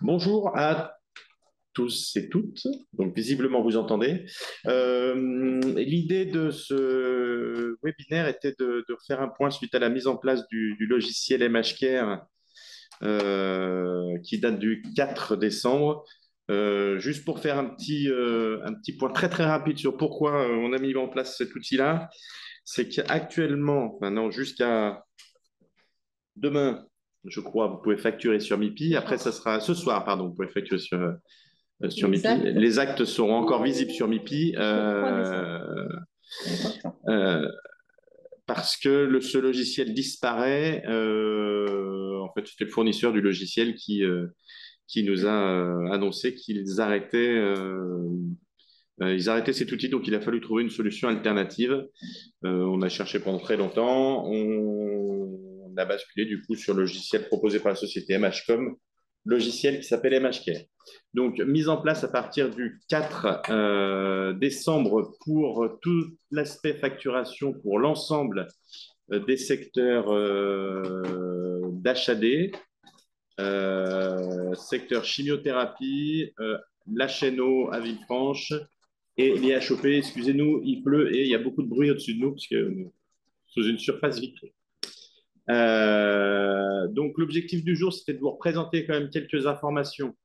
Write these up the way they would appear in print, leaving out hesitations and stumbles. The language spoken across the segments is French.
Bonjour à tous et toutes. Donc, visiblement, vous entendez. L'idée de ce webinaire était de faire un point suite à la mise en place du logiciel MHCare qui date du 4 décembre. Juste pour faire un petit point très très rapide sur pourquoi on a mis en place cet outil-là, c'est qu'actuellement, maintenant jusqu'à demain, je crois, vous pouvez facturer sur MIPI. Après, ça sera ce soir, pardon, vous pouvez facturer sur Les MIPI. actes. Les actes seront encore visibles sur MIPI euh, parce que ce logiciel disparaît. En fait, c'était le fournisseur du logiciel qui nous a annoncé ils arrêtaient cet outil, donc il a fallu trouver une solution alternative. On a cherché pendant très longtemps. On a basculé du coup sur le logiciel proposé par la société MHCOM, logiciel qui s'appelle MHCare. Donc, mise en place à partir du 4 décembre pour tout l'aspect facturation pour l'ensemble des secteurs d'HAD, secteur chimiothérapie, l'HNO à Villefranche et les HOP. Excusez-nous, il pleut et il y a beaucoup de bruit au-dessus de nous parce que sous une surface vitrée. Donc, l'objectif du jour, c'était de vous représenter quand même quelques informations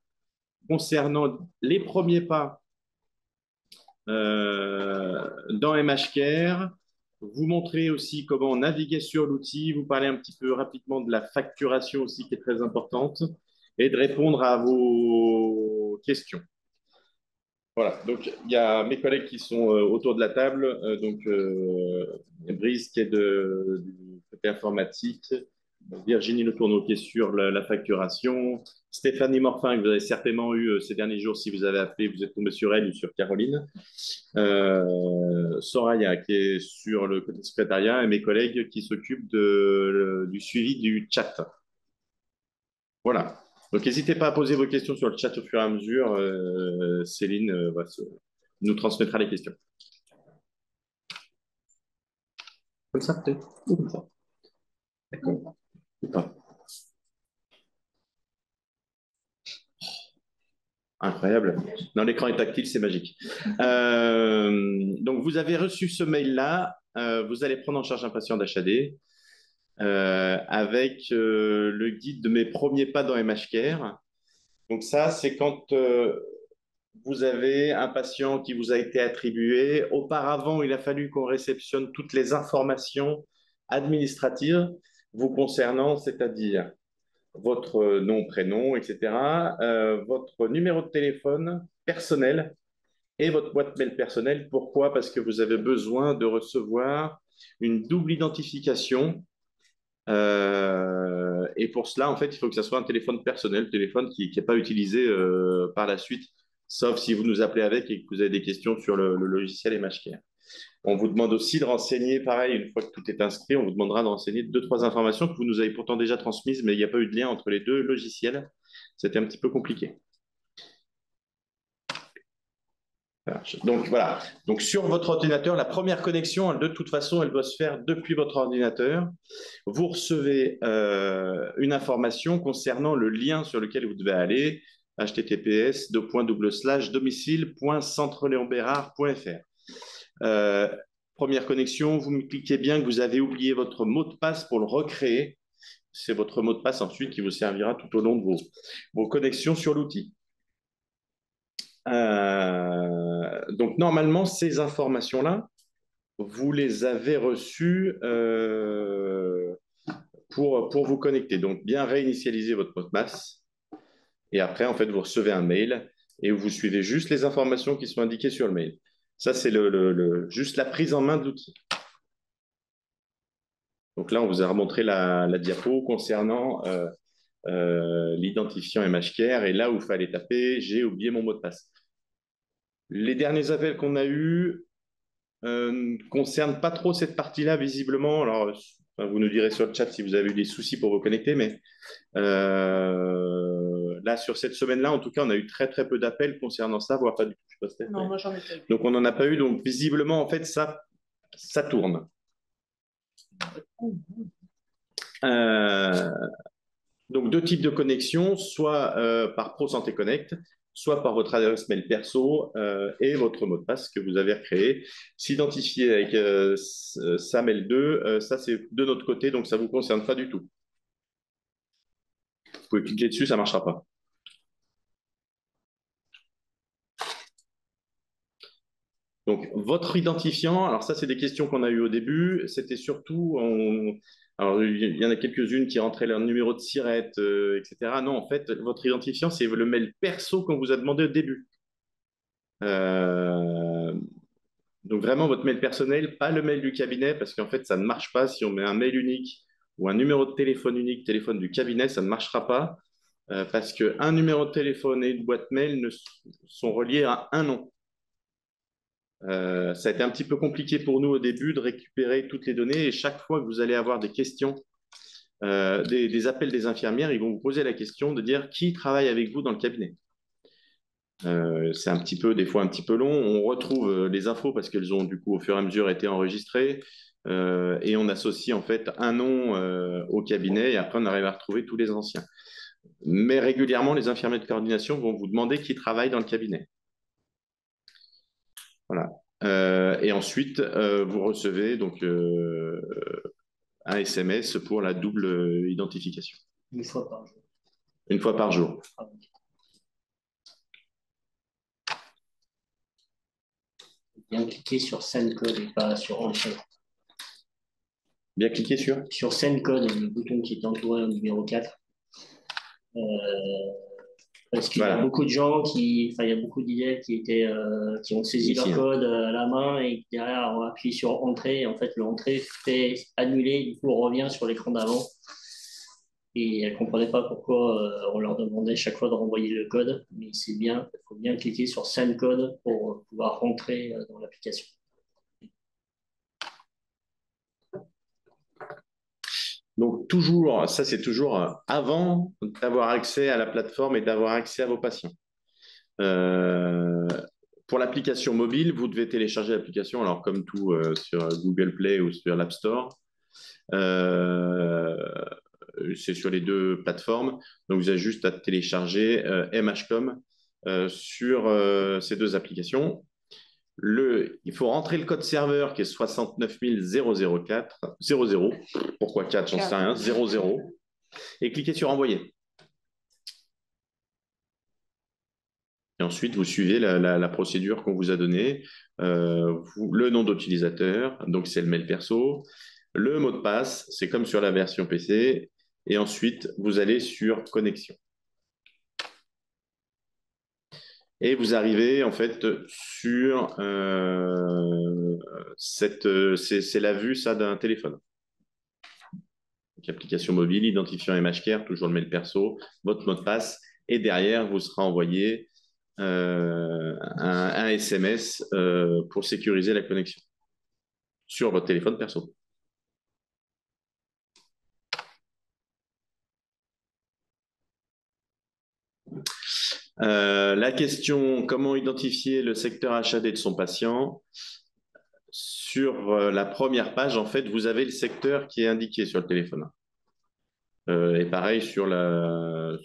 concernant les premiers pas dans MHCare, vous montrer aussi comment naviguer sur l'outil, vous parler un petit peu rapidement de la facturation aussi qui est très importante et de répondre à vos questions. Voilà, donc il y a mes collègues qui sont autour de la table, Brice qui est du côté informatique, Virginie Le Tourneau qui est sur la facturation, Stéphanie Morfin que vous avez certainement eu ces derniers jours si vous avez appelé, vous êtes tombé sur elle ou sur Caroline, Soraya qui est sur le côté secrétariat et mes collègues qui s'occupent du suivi du chat. Voilà. Donc, n'hésitez pas à poser vos questions sur le chat au fur et à mesure. Céline nous transmettra les questions. Comme ça, peut-être. Ou comme ça. D'accord. Ou pas. Incroyable. Non, l'écran est tactile, c'est magique. Donc, vous avez reçu ce mail-là. Vous allez prendre en charge un patient d'HAD avec le guide de mes premiers pas dans MHCare. Donc, ça, c'est quand vous avez un patient qui vous a été attribué. Auparavant, il a fallu qu'on réceptionne toutes les informations administratives vous concernant, c'est-à-dire votre nom, prénom, etc., votre numéro de téléphone personnel et votre boîte mail personnelle. Pourquoi? Parce que vous avez besoin de recevoir une double identification. Et pour cela, en fait, il faut que ça soit un téléphone personnel, téléphone qui n'est pas utilisé par la suite, sauf si vous nous appelez avec et que vous avez des questions sur le logiciel MHCare. On vous demande aussi de renseigner, pareil, une fois que tout est inscrit, on vous demandera de renseigner deux, trois informations que vous nous avez pourtant déjà transmises, mais il n'y a pas eu de lien entre les deux logiciels. C'était un petit peu compliqué. Donc voilà. Donc sur votre ordinateur, la première connexion, de toute façon, elle doit se faire depuis votre ordinateur. Vous recevez une information concernant le lien sur lequel vous devez aller, https://domicile.centreleonbérard.fr. Première connexion, vous me cliquez bien que vous avez oublié votre mot de passe pour le recréer. C'est votre mot de passe ensuite qui vous servira tout au long de vos connexions sur l'outil. Donc normalement, ces informations-là, vous les avez reçues pour vous connecter. Donc bien réinitialiser votre mot de passe. Et après, en fait, vous recevez un mail et vous suivez juste les informations qui sont indiquées sur le mail. Ça, c'est juste la prise en main de l'outil. Donc là, on vous a remontré la diapo concernant l'identifiant MHCare et là où il fallait taper j'ai oublié mon mot de passe. Les derniers appels qu'on a eus ne concernent pas trop cette partie-là, visiblement. Alors, vous nous direz sur le chat si vous avez eu des soucis pour vous connecter, mais là, sur cette semaine-là, en tout cas, on a eu très très peu d'appels concernant ça, voire pas du tout. Je sais pas, Non, moi j'en ai pas eu. donc, on n'en a pas eu. Donc, visiblement, en fait, ça tourne. Euh, Donc, deux types de connexions, soit par Pro Santé Connect, soit par votre adresse mail perso et votre mot de passe que vous avez recréé. S'identifier avec SAML2, ça c'est de notre côté, donc ça ne vous concerne pas du tout. Vous pouvez cliquer dessus, ça ne marchera pas. Donc, votre identifiant, alors ça, c'est des questions qu'on a eues au début. C'était surtout, alors il y en a quelques-unes qui rentraient leur numéro de SIRET, etc. Non, en fait, votre identifiant, c'est le mail perso qu'on vous a demandé au début. Euh, donc, vraiment, votre mail personnel, pas le mail du cabinet, parce qu'en fait, ça ne marche pas. Si on met un mail unique ou un numéro de téléphone unique, téléphone du cabinet, ça ne marchera pas, parce qu'un numéro de téléphone et une boîte mail sont reliés à un nom. Ça a été un petit peu compliqué pour nous au début de récupérer toutes les données et chaque fois que vous allez avoir des questions, des appels des infirmières, ils vont vous poser la question de dire qui travaille avec vous dans le cabinet. C'est un petit peu, des fois un petit peu long. On retrouve les infos parce qu'elles ont du coup au fur et à mesure été enregistrées et on associe en fait un nom au cabinet et après on arrive à retrouver tous les anciens. Mais régulièrement, les infirmiers de coordination vont vous demander qui travaille dans le cabinet. Voilà. Et ensuite, vous recevez donc un SMS pour la double identification. Une fois par jour. Une fois par jour. Ah, oui. Bien cliquer sur Send Code et pas sur Enchaîner. Bien cliquer sur. Sur Send Code, le bouton qui est entouré au numéro 4. Parce qu'il y a beaucoup de gens il y a beaucoup d'IA qui ont saisi leur code à la main et derrière on appuie sur Entrée. Et en fait, l'entrée fait annuler, du coup, on revient sur l'écran d'avant. Et elles ne comprenaient pas pourquoi on leur demandait chaque fois de renvoyer le code. Mais c'est bien, il faut bien cliquer sur Send Code pour pouvoir rentrer dans l'application. Donc, toujours, ça c'est toujours avant d'avoir accès à la plateforme et d'avoir accès à vos patients. Pour l'application mobile, vous devez télécharger l'application, alors comme tout sur Google Play ou sur l'App Store. C'est sur les deux plateformes. Donc, vous avez juste à télécharger MHCOM sur ces deux applications. Il faut rentrer le code serveur qui est 69 004, 00, pourquoi 4, j'en sais rien, 00, et cliquez sur Envoyer. Et ensuite, vous suivez la procédure qu'on vous a donnée, le nom d'utilisateur, donc c'est le mail perso, le mot de passe, c'est comme sur la version PC, et ensuite, vous allez sur Connexion. Et vous arrivez en fait sur c'est la vue ça d'un téléphone. Donc, application mobile, identifiant MHCare, toujours le mail perso, votre mot de passe, et derrière vous sera envoyé un SMS pour sécuriser la connexion sur votre téléphone perso. La question, comment identifier le secteur HAD de son patient? Sur la première page, en fait, vous avez le secteur qui est indiqué sur le téléphone. Et pareil, sur la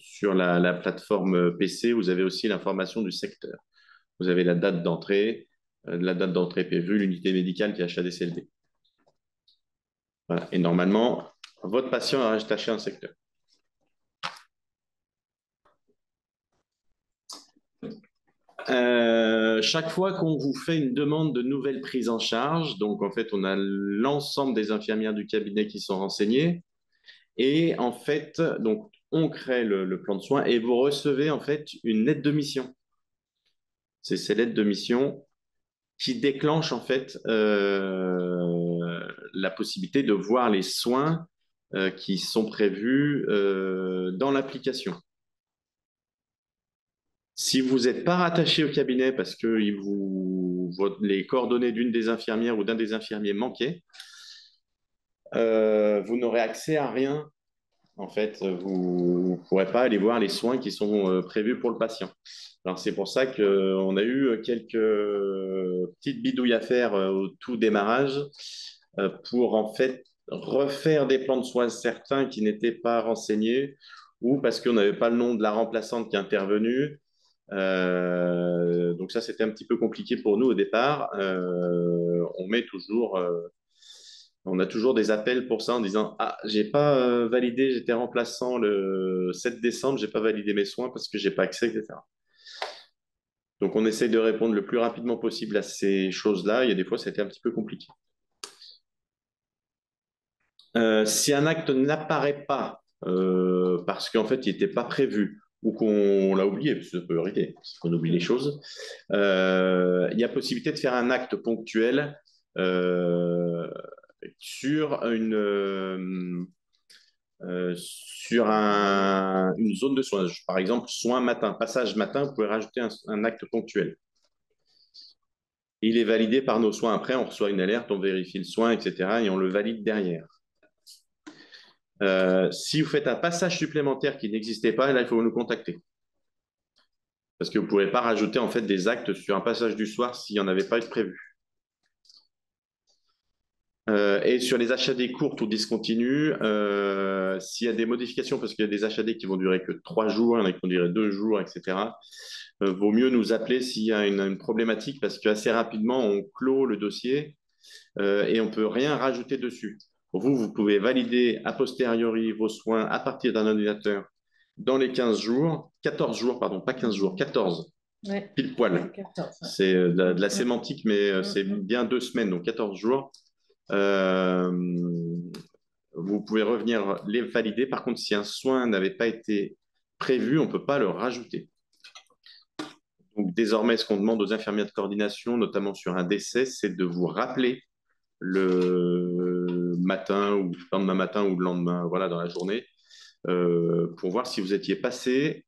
plateforme PC, vous avez aussi l'information du secteur. Vous avez la date d'entrée prévue, l'unité médicale qui est HADCLD. Voilà. Et normalement, votre patient a attaché un secteur. Chaque fois qu'on vous fait une demande de nouvelle prise en charge, donc en fait, on a l'ensemble des infirmières du cabinet qui sont renseignées. Et en fait, donc, on crée le plan de soins et vous recevez en fait une lettre de mission. C'est ces lettres de mission qui déclenchent en fait la possibilité de voir les soins qui sont prévus dans l'application. Si vous n'êtes pas rattaché au cabinet parce que les coordonnées d'une des infirmières ou d'un des infirmiers manquaient, vous n'aurez accès à rien. En fait, vous ne pourrez pas aller voir les soins qui sont prévus pour le patient. Alors, c'est pour ça qu'on a eu quelques petites bidouilles à faire au tout démarrage pour en fait refaire des plans de soins certains qui n'étaient pas renseignés ou parce qu'on n'avait pas le nom de la remplaçante qui est intervenue. Donc ça, c'était un petit peu compliqué pour nous au départ. On a toujours des appels pour ça en disant ah, j'ai pas validé, j'étais remplaçant le 7 décembre, j'ai pas validé mes soins parce que j'ai pas accès, etc. Donc on essaye de répondre le plus rapidement possible à ces choses-là. Il y a des fois, c'était un petit peu compliqué. Si un acte n'apparaît pas parce qu'en fait, il n'était pas prévu ou qu'on l'a oublié, parce que ça peut arriver, parce qu'on oublie les choses, il y a possibilité de faire un acte ponctuel euh, sur une zone de soins. Par exemple, soins matin, passage matin, vous pouvez rajouter un acte ponctuel. Il est validé par nos soins. Après, on reçoit une alerte, on vérifie le soin, etc. et on le valide derrière. Si vous faites un passage supplémentaire qui n'existait pas, là, il faut nous contacter. Parce que vous ne pourrez pas rajouter en fait des actes sur un passage du soir s'il n'y en avait pas eu de prévu. Et sur les HAD courtes ou discontinues, s'il y a des modifications, parce qu'il y a des HAD qui vont durer que 3 jours, il y en a qui vont durer 2 jours, etc., vaut mieux nous appeler s'il y a une problématique, parce qu'assez rapidement, on clôt le dossier et on ne peut rien rajouter dessus. Pour vous, vous pouvez valider a posteriori vos soins à partir d'un ordinateur dans les 15 jours, 14 jours, pardon, pas 15 jours, 14, ouais. Pile poil. Ouais, 14, ouais. C'est de la sémantique, mais c'est bien 2 semaines, donc 14 jours. Vous pouvez revenir les valider. Par contre, si un soin n'avait pas été prévu, on ne peut pas le rajouter. Donc, désormais, ce qu'on demande aux infirmières de coordination, notamment sur un décès, c'est de vous rappeler le matin ou le lendemain matin ou le lendemain, voilà, dans la journée, pour voir si vous étiez passé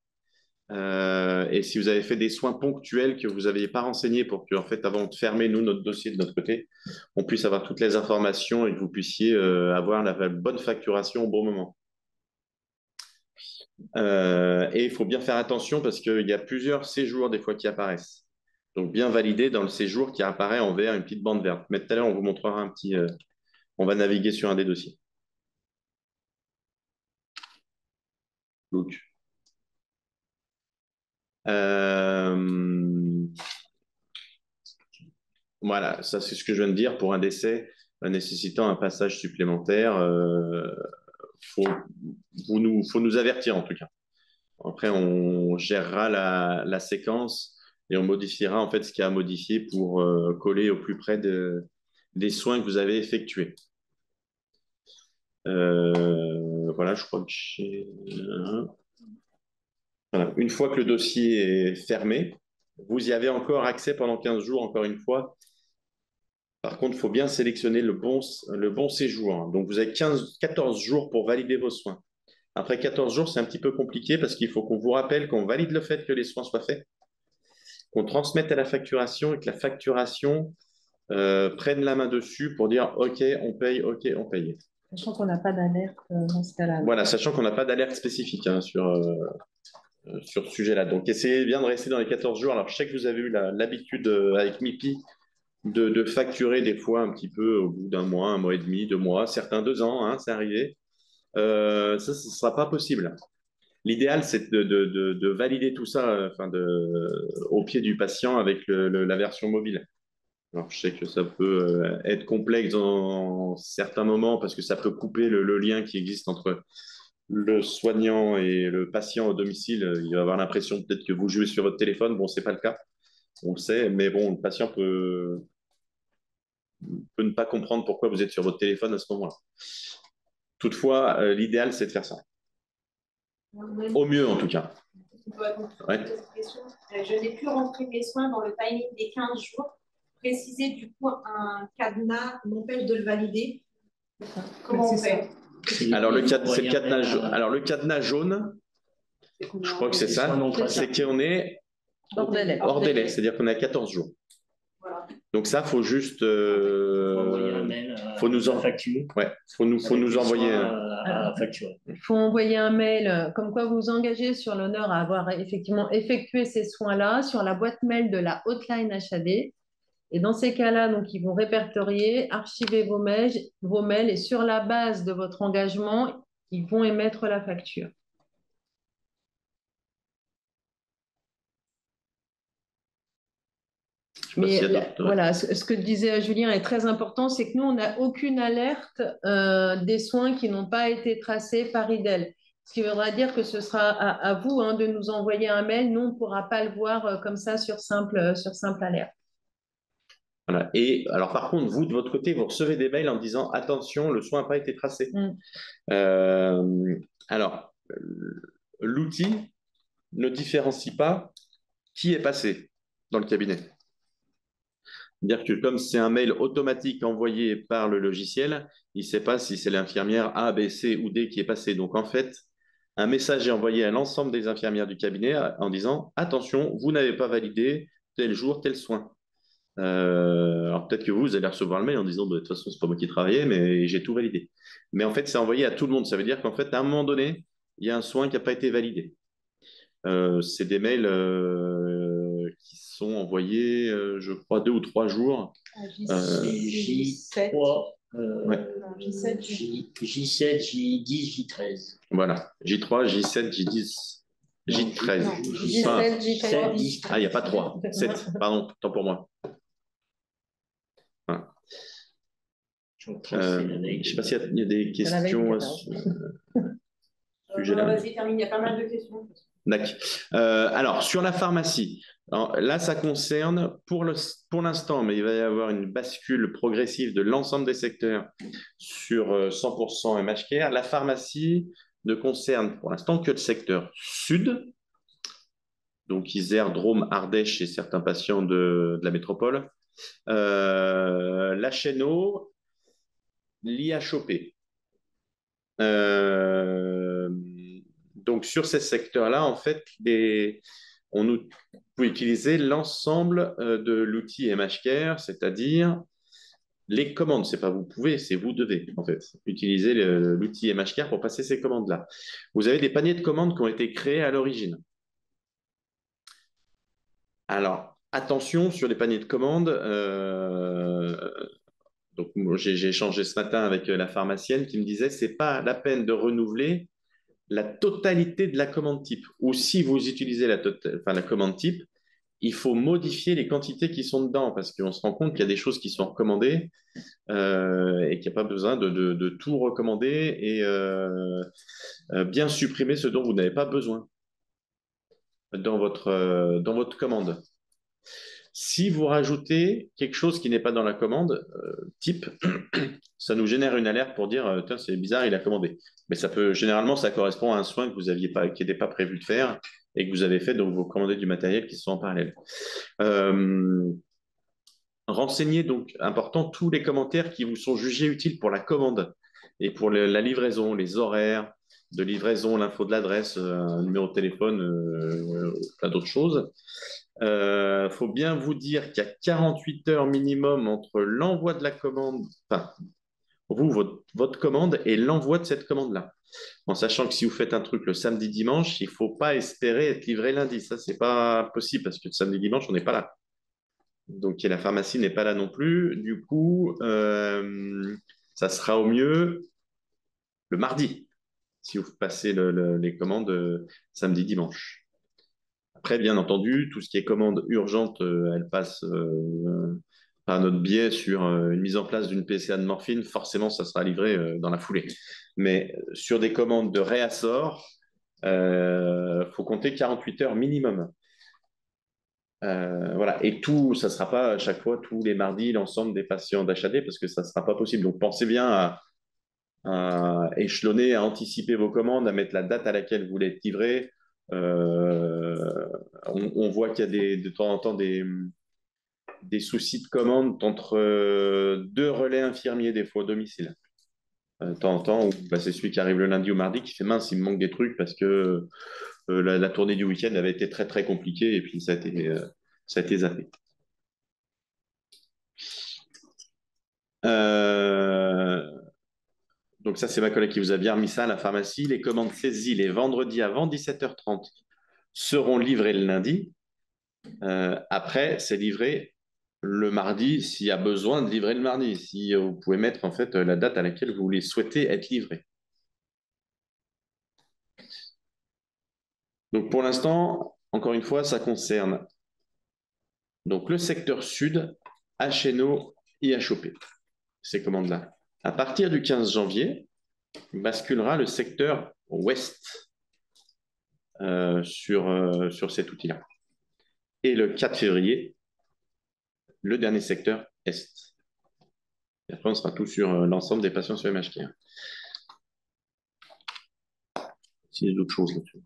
et si vous avez fait des soins ponctuels que vous n'aviez pas renseignés pour que, en fait, avant de fermer, nous, notre dossier de notre côté, on puisse avoir toutes les informations et que vous puissiez avoir la bonne facturation au bon moment. Et il faut bien faire attention parce qu'il y a plusieurs séjours des fois qui apparaissent. Donc, bien valider dans le séjour qui apparaît en vert une petite bande verte. Mais tout à l'heure, on vous montrera un petit... on va naviguer sur un des dossiers. Donc, voilà, ça c'est ce que je viens de dire pour un décès nécessitant un passage supplémentaire. Faut nous avertir en tout cas. Après, on gérera la séquence et on modifiera en fait ce qu'il y a à modifier pour coller au plus près des soins que vous avez effectués. Voilà, je crois que j'ai... Voilà. Une fois que le dossier est fermé, vous y avez encore accès pendant 15 jours, encore une fois. Par contre, il faut bien sélectionner le bon séjour. Donc, vous avez 14 jours pour valider vos soins. Après 14 jours, c'est un petit peu compliqué parce qu'il faut qu'on vous rappelle qu'on valide le fait que les soins soient faits, qu'on transmette à la facturation et que la facturation prenne la main dessus pour dire OK, on paye, OK, on paye. Sachant qu'on n'a pas d'alerte dans ce cas-là. Voilà, sachant qu'on n'a pas d'alerte spécifique sur ce sujet-là. Donc, essayez bien de rester dans les 14 jours. Alors, je sais que vous avez eu l'habitude avec MIPI de facturer des fois un petit peu au bout d'un mois et demi, 2 mois, certains 2 ans, hein, c'est arrivé. Ça, ce ne sera pas possible. L'idéal, c'est de valider tout ça au pied du patient avec la version mobile. Alors, je sais que ça peut être complexe dans certains moments parce que ça peut couper le lien qui existe entre le soignant et le patient au domicile. Il va avoir l'impression peut-être que vous jouez sur votre téléphone. Bon, ce n'est pas le cas, on le sait, mais bon, le patient peut ne pas comprendre pourquoi vous êtes sur votre téléphone à ce moment-là. Toutefois, l'idéal, c'est de faire ça. Au mieux, en tout cas. Ouais. Je n'ai plus rentré mes soins dans le timing des 15 jours. Préciser du coup un cadenas m'empêche de le valider. Comment on fait? Alors, le cadenas jaune, je crois que c'est ça, c'est qu'on est hors délai, c'est-à-dire qu'on est à 14 jours. Voilà. Donc ça, faut juste, faut nous envoyer. Ouais, faut nous envoyer la facture. Il faut envoyer un mail comme quoi vous vous engagez sur l'honneur à avoir effectivement effectué ces soins-là sur la boîte mail de la hotline HAD. Et dans ces cas-là, donc ils vont répertorier, archiver vos mails et sur la base de votre engagement, ils vont émettre la facture. Mais voilà, ce que disait Julien est très important, c'est que nous, on n'a aucune alerte des soins qui n'ont pas été tracés par IDEL. Ce qui voudra dire que ce sera à vous de nous envoyer un mail. Nous, on ne pourra pas le voir comme ça sur simple alerte. Voilà. Et alors, par contre, vous, de votre côté, vous recevez des mails en disant attention, le soin n'a pas été tracé. Alors, l'outil ne différencie pas qui est passé dans le cabinet. C'est-à-dire que comme c'est un mail automatique envoyé par le logiciel, il ne sait pas si c'est l'infirmière A, B, C ou D qui est passée. Donc en fait, un message est envoyé à l'ensemble des infirmières du cabinet en disant attention, vous n'avez pas validé tel jour, tel soin. Alors peut-être que vous allez recevoir le mail en disant de toute façon, c'est pas moi qui travaillais, mais j'ai tout validé. Mais en fait, c'est envoyé à tout le monde. Ça veut dire qu'en fait, à un moment donné, il y a un soin qui n'a pas été validé. C'est des mails qui sont envoyés, je crois, 2 ou 3 jours. J3, J7, J10, J13. Voilà, J3, J7, J10, J13. J7, J13. Ah, il n'y a pas 3. 7, pardon, tant pour moi. Voilà. Je ne sais pas s'il y a des questions à ce sujet-là. Vas-y, termine, il y a pas mal de questions. D'accord. Alors, sur la pharmacie, alors, là, ça concerne pour l'instant, mais il va y avoir une bascule progressive de l'ensemble des secteurs sur 100% MHCare. La pharmacie ne concerne pour l'instant que le secteur sud, donc Isère, Drôme, Ardèche et certains patients de la métropole. La Chéneau, l'IHOP. Donc, sur ces secteurs-là, en fait, vous pouvez utiliser l'ensemble de l'outil MHCare, c'est-à-dire les commandes. C'est pas vous pouvez, c'est vous devez, en fait, utiliser l'outil MHCare pour passer ces commandes-là. Vous avez des paniers de commandes qui ont été créés à l'origine. Alors, attention sur les paniers de commandes. Donc, j'ai échangé ce matin avec la pharmacienne qui me disait c'est pas la peine de renouveler la totalité de la commande type. Ou si vous utilisez la commande type, il faut modifier les quantités qui sont dedans parce qu'on se rend compte qu'il y a des choses qui sont recommandées et qu'il n'y a pas besoin de tout recommander et bien supprimer ce dont vous n'avez pas besoin dans votre commande. Si vous rajoutez quelque chose qui n'est pas dans la commande type, ça nous génère une alerte pour dire tiens, c'est bizarre, il a commandé. Mais généralement, ça correspond à un soin que vous aviez pas, qui n'était pas prévu de faire et que vous avez fait, donc vous commandez du matériel qui sont en parallèle. Renseignez donc, important, tous les commentaires qui vous sont jugés utiles pour la commande et pour la livraison, les horaires de livraison, l'info de l'adresse, un numéro de téléphone, plein d'autres choses. Faut bien vous dire qu'il y a 48 heures minimum entre l'envoi de la commande, enfin, votre commande et l'envoi de cette commande-là. En sachant que si vous faites un truc le samedi-dimanche, il ne faut pas espérer être livré lundi. Ça, c'est pas possible parce que le samedi-dimanche, on n'est pas là. Donc, la pharmacie n'est pas là non plus. Du coup, ça sera au mieux le mardi, si vous passez les commandes samedi-dimanche. Après, bien entendu, tout ce qui est commande urgente, elle passe par notre biais sur une mise en place d'une PCA de morphine. Forcément, ça sera livré dans la foulée. Mais sur des commandes de réassort, faut compter 48 heures minimum. Voilà. Et tout, ça ne sera pas à chaque fois, tous les mardis, l'ensemble des patients d'HAD, parce que ça ne sera pas possible. Donc, pensez bien à échelonner, à anticiper vos commandes, à mettre la date à laquelle vous voulez être livré. On voit qu'il y a de temps en temps des soucis de commande entre 2 relais infirmiers, des fois au domicile. De temps en temps, c'est celui qui arrive le lundi ou mardi qui fait mince, il me manque des trucs parce que la tournée du week-end avait été très très compliquée et puis ça a été zappé. Donc ça, c'est ma collègue qui vous a bien remis ça à la pharmacie. Les commandes saisies les vendredis avant 17h30 seront livrées le lundi. Après, c'est livré le mardi s'il y a besoin de livrer le mardi. Si vous pouvez mettre en fait la date à laquelle vous voulez souhaiter être livré. Donc pour l'instant, encore une fois, ça concerne Donc, le secteur sud, HNO, IHOP, ces commandes-là. À partir du 15 janvier, basculera le secteur ouest sur cet outil-là. Et le 4 février, le dernier secteur est. Et après, on sera tout sur l'ensemble des patients sur MHK. S'il y a d'autres choses là-dessus.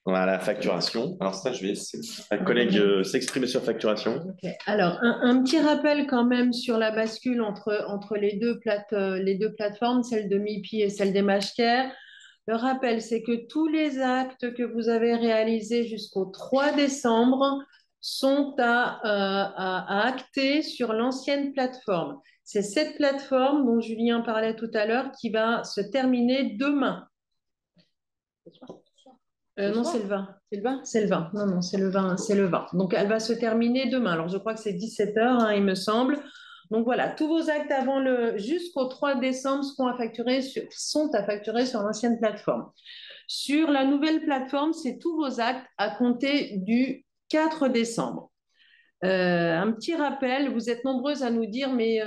Voilà, la facturation. Alors ça, je vais laisser ma collègue s'exprimer sur facturation. Okay. Alors, un petit rappel quand même sur la bascule entre les deux plateformes, celle de MIPI et celle des MHCare. Le rappel, c'est que tous les actes que vous avez réalisés jusqu'au 3 décembre sont à acter sur l'ancienne plateforme. C'est cette plateforme dont Julien parlait tout à l'heure qui va se terminer demain. Non, c'est le 20. C'est le 20? C'est le 20. Non, non, c'est le 20. C'est le 20. Donc, elle va se terminer demain. Alors, je crois que c'est 17h, hein, il me semble. Donc, voilà, tous vos actes jusqu'au 3 décembre sont à facturer sur l'ancienne plateforme. Sur la nouvelle plateforme, c'est tous vos actes à compter du 4 décembre. Un petit rappel, vous êtes nombreuses à nous dire, mais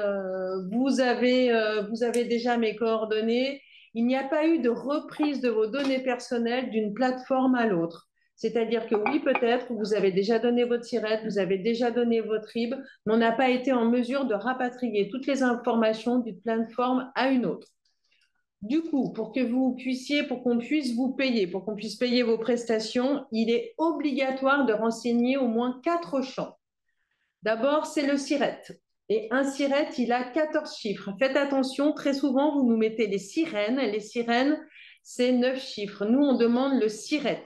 vous avez déjà mes coordonnées. Il n'y a pas eu de reprise de vos données personnelles d'une plateforme à l'autre. C'est-à-dire que oui, peut-être, vous avez déjà donné votre SIRET, vous avez déjà donné votre RIB, mais on n'a pas été en mesure de rapatrier toutes les informations d'une plateforme à une autre. Du coup, pour qu'on puisse vous payer, pour qu'on puisse payer vos prestations, il est obligatoire de renseigner au moins 4 champs. D'abord, c'est le SIRET. Et un SIRET, il a 14 chiffres. Faites attention, très souvent, vous nous mettez les sirènes. Les sirènes, c'est 9 chiffres. Nous, on demande le SIRET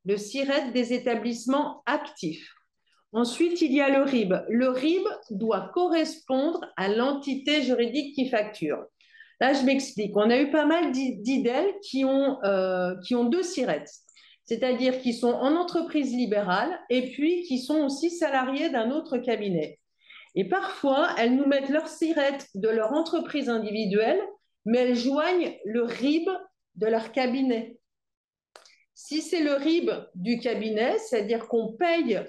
des établissements actifs. Ensuite, il y a le RIB. Le RIB doit correspondre à l'entité juridique qui facture. Là, je m'explique. On a eu pas mal d'IDEL qui ont 2 SIRET. C'est-à-dire qu'ils sont en entreprise libérale et puis qui sont aussi salariés d'un autre cabinet. Et parfois, elles nous mettent leur SIRET de leur entreprise individuelle, mais elles joignent le RIB de leur cabinet. Si c'est le RIB du cabinet, c'est-à-dire qu'on paye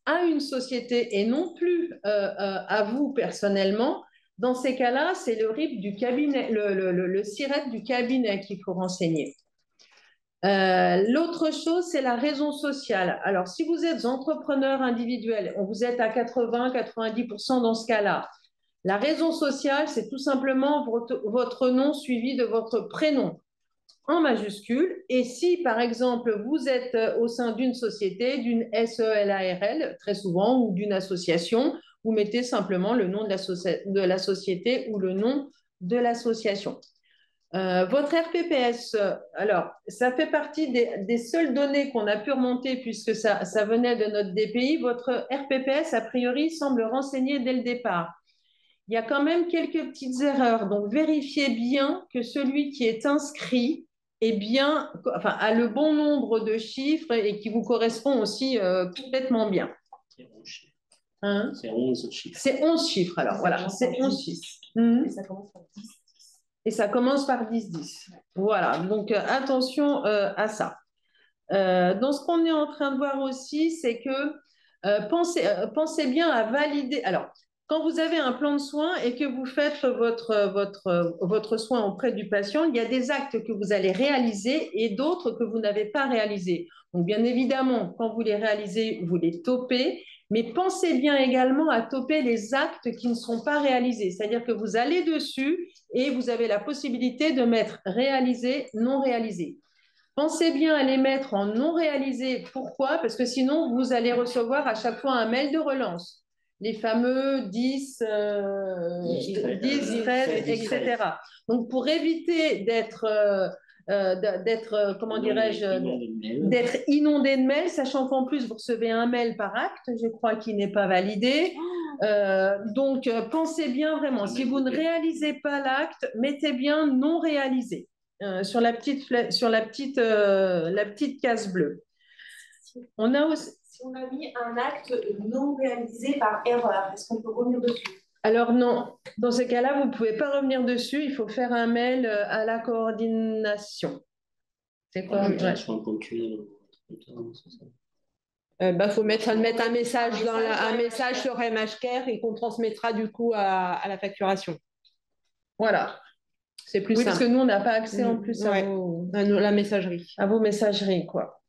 à une société et non plus à vous personnellement, dans ces cas-là, c'est le RIB du cabinet, le SIRET du cabinet qu'il faut renseigner. L'autre chose, c'est la raison sociale. Alors, si vous êtes entrepreneur individuel, vous êtes à 80-90% dans ce cas-là. La raison sociale, c'est tout simplement votre nom suivi de votre prénom en majuscule. Et si, par exemple, vous êtes au sein d'une société, d'une SELARL, très souvent, ou d'une association, vous mettez simplement le nom de la société ou le nom de l'association. Votre RPPS, alors, ça fait partie des seules données qu'on a pu remonter puisque ça venait de notre DPI. Votre RPPS, a priori, semble renseigné dès le départ. Il y a quand même quelques petites erreurs, donc vérifiez bien que celui qui est inscrit a le bon nombre de chiffres et qui vous correspond aussi complètement bien. Hein? C'est 11 chiffres. C'est 11 chiffres, alors voilà, c'est 11 chiffres. Et ça commence par 10. Et ça commence par 10-10. Voilà, donc attention à ça. Dans ce qu'on est en train de voir aussi, c'est que pensez bien à valider. Alors, quand vous avez un plan de soins et que vous faites votre soin auprès du patient, il y a des actes que vous allez réaliser et d'autres que vous n'avez pas réalisés. Donc, bien évidemment, quand vous les réalisez, vous les topez, mais pensez bien également à toper les actes qui ne sont pas réalisés. C'est-à-dire que vous allez dessus et vous avez la possibilité de mettre réalisé, non réalisé. Pensez bien à les mettre en non réalisé. Pourquoi? Parce que sinon, vous allez recevoir à chaque fois un mail de relance. Les fameux 10, 13, etc. Donc, pour éviter d'être inondé de mails, sachant qu'en plus, vous recevez un mail par acte, je crois, qui n'est pas validé. Donc, pensez bien vraiment. Si vous ne réalisez pas l'acte, mettez bien non réalisé. Sur la petite case bleue. On a aussi, Si on a mis un acte non réalisé par erreur, est-ce qu'on peut revenir dessus? Alors non, dans ces cas-là, vous ne pouvez pas revenir dessus, il faut faire un mail à la coordination. C'est quoi? Soin ponctuel. Faut mettre un message un message sur MHCare et qu'on transmettra du coup à la facturation. Voilà. C'est plus simple. Parce que nous, on n'a pas accès en plus à la messagerie. À vos messageries, quoi.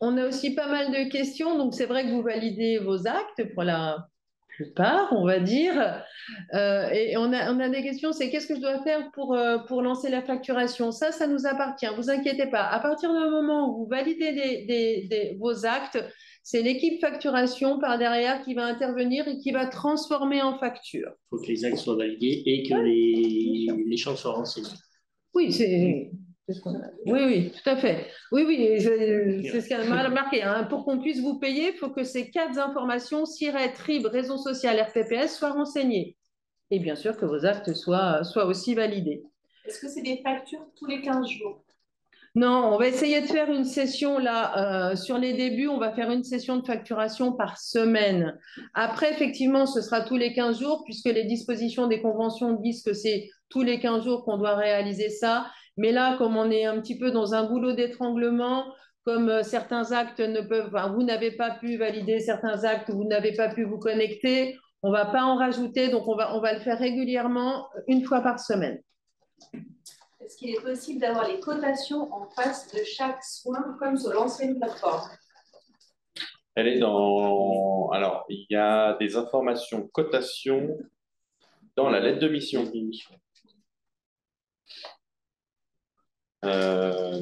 On a aussi pas mal de questions, donc c'est vrai que vous validez vos actes pour la plupart, on va dire. Et on a des questions, c'est qu'est-ce que je dois faire pour lancer la facturation? Ça nous appartient, vous inquiétez pas. À partir du moment où vous validez vos actes, c'est l'équipe facturation par derrière qui va intervenir et qui va transformer en facture. Il faut que les actes soient validés et que les champs soient renseignés. Oui, oui, tout à fait. Oui, c'est ce qu'elle m'a marqué. Hein. Pour qu'on puisse vous payer, il faut que ces 4 informations, SIRET, RIB, réseau social, RPPS, soient renseignées. Et bien sûr que vos actes soient aussi validés. Est-ce que c'est des factures tous les 15 jours? Non, on va essayer de faire une session là. Sur les débuts, on va faire une session de facturation par semaine. Après, effectivement, ce sera tous les 15 jours, puisque les dispositions des conventions disent que c'est tous les 15 jours qu'on doit réaliser ça. Mais là, comme on est un petit peu dans un goulot d'étranglement, comme certains actes ne peuvent, vous n'avez pas pu valider certains actes, vous n'avez pas pu vous connecter, on ne va pas en rajouter, donc on va le faire régulièrement, une fois par semaine. Est-ce qu'il est possible d'avoir les cotations en face de chaque soin, comme sur l'ancienne plateforme? Elle est dans... Alors, il y a des informations cotations dans la lettre de mission.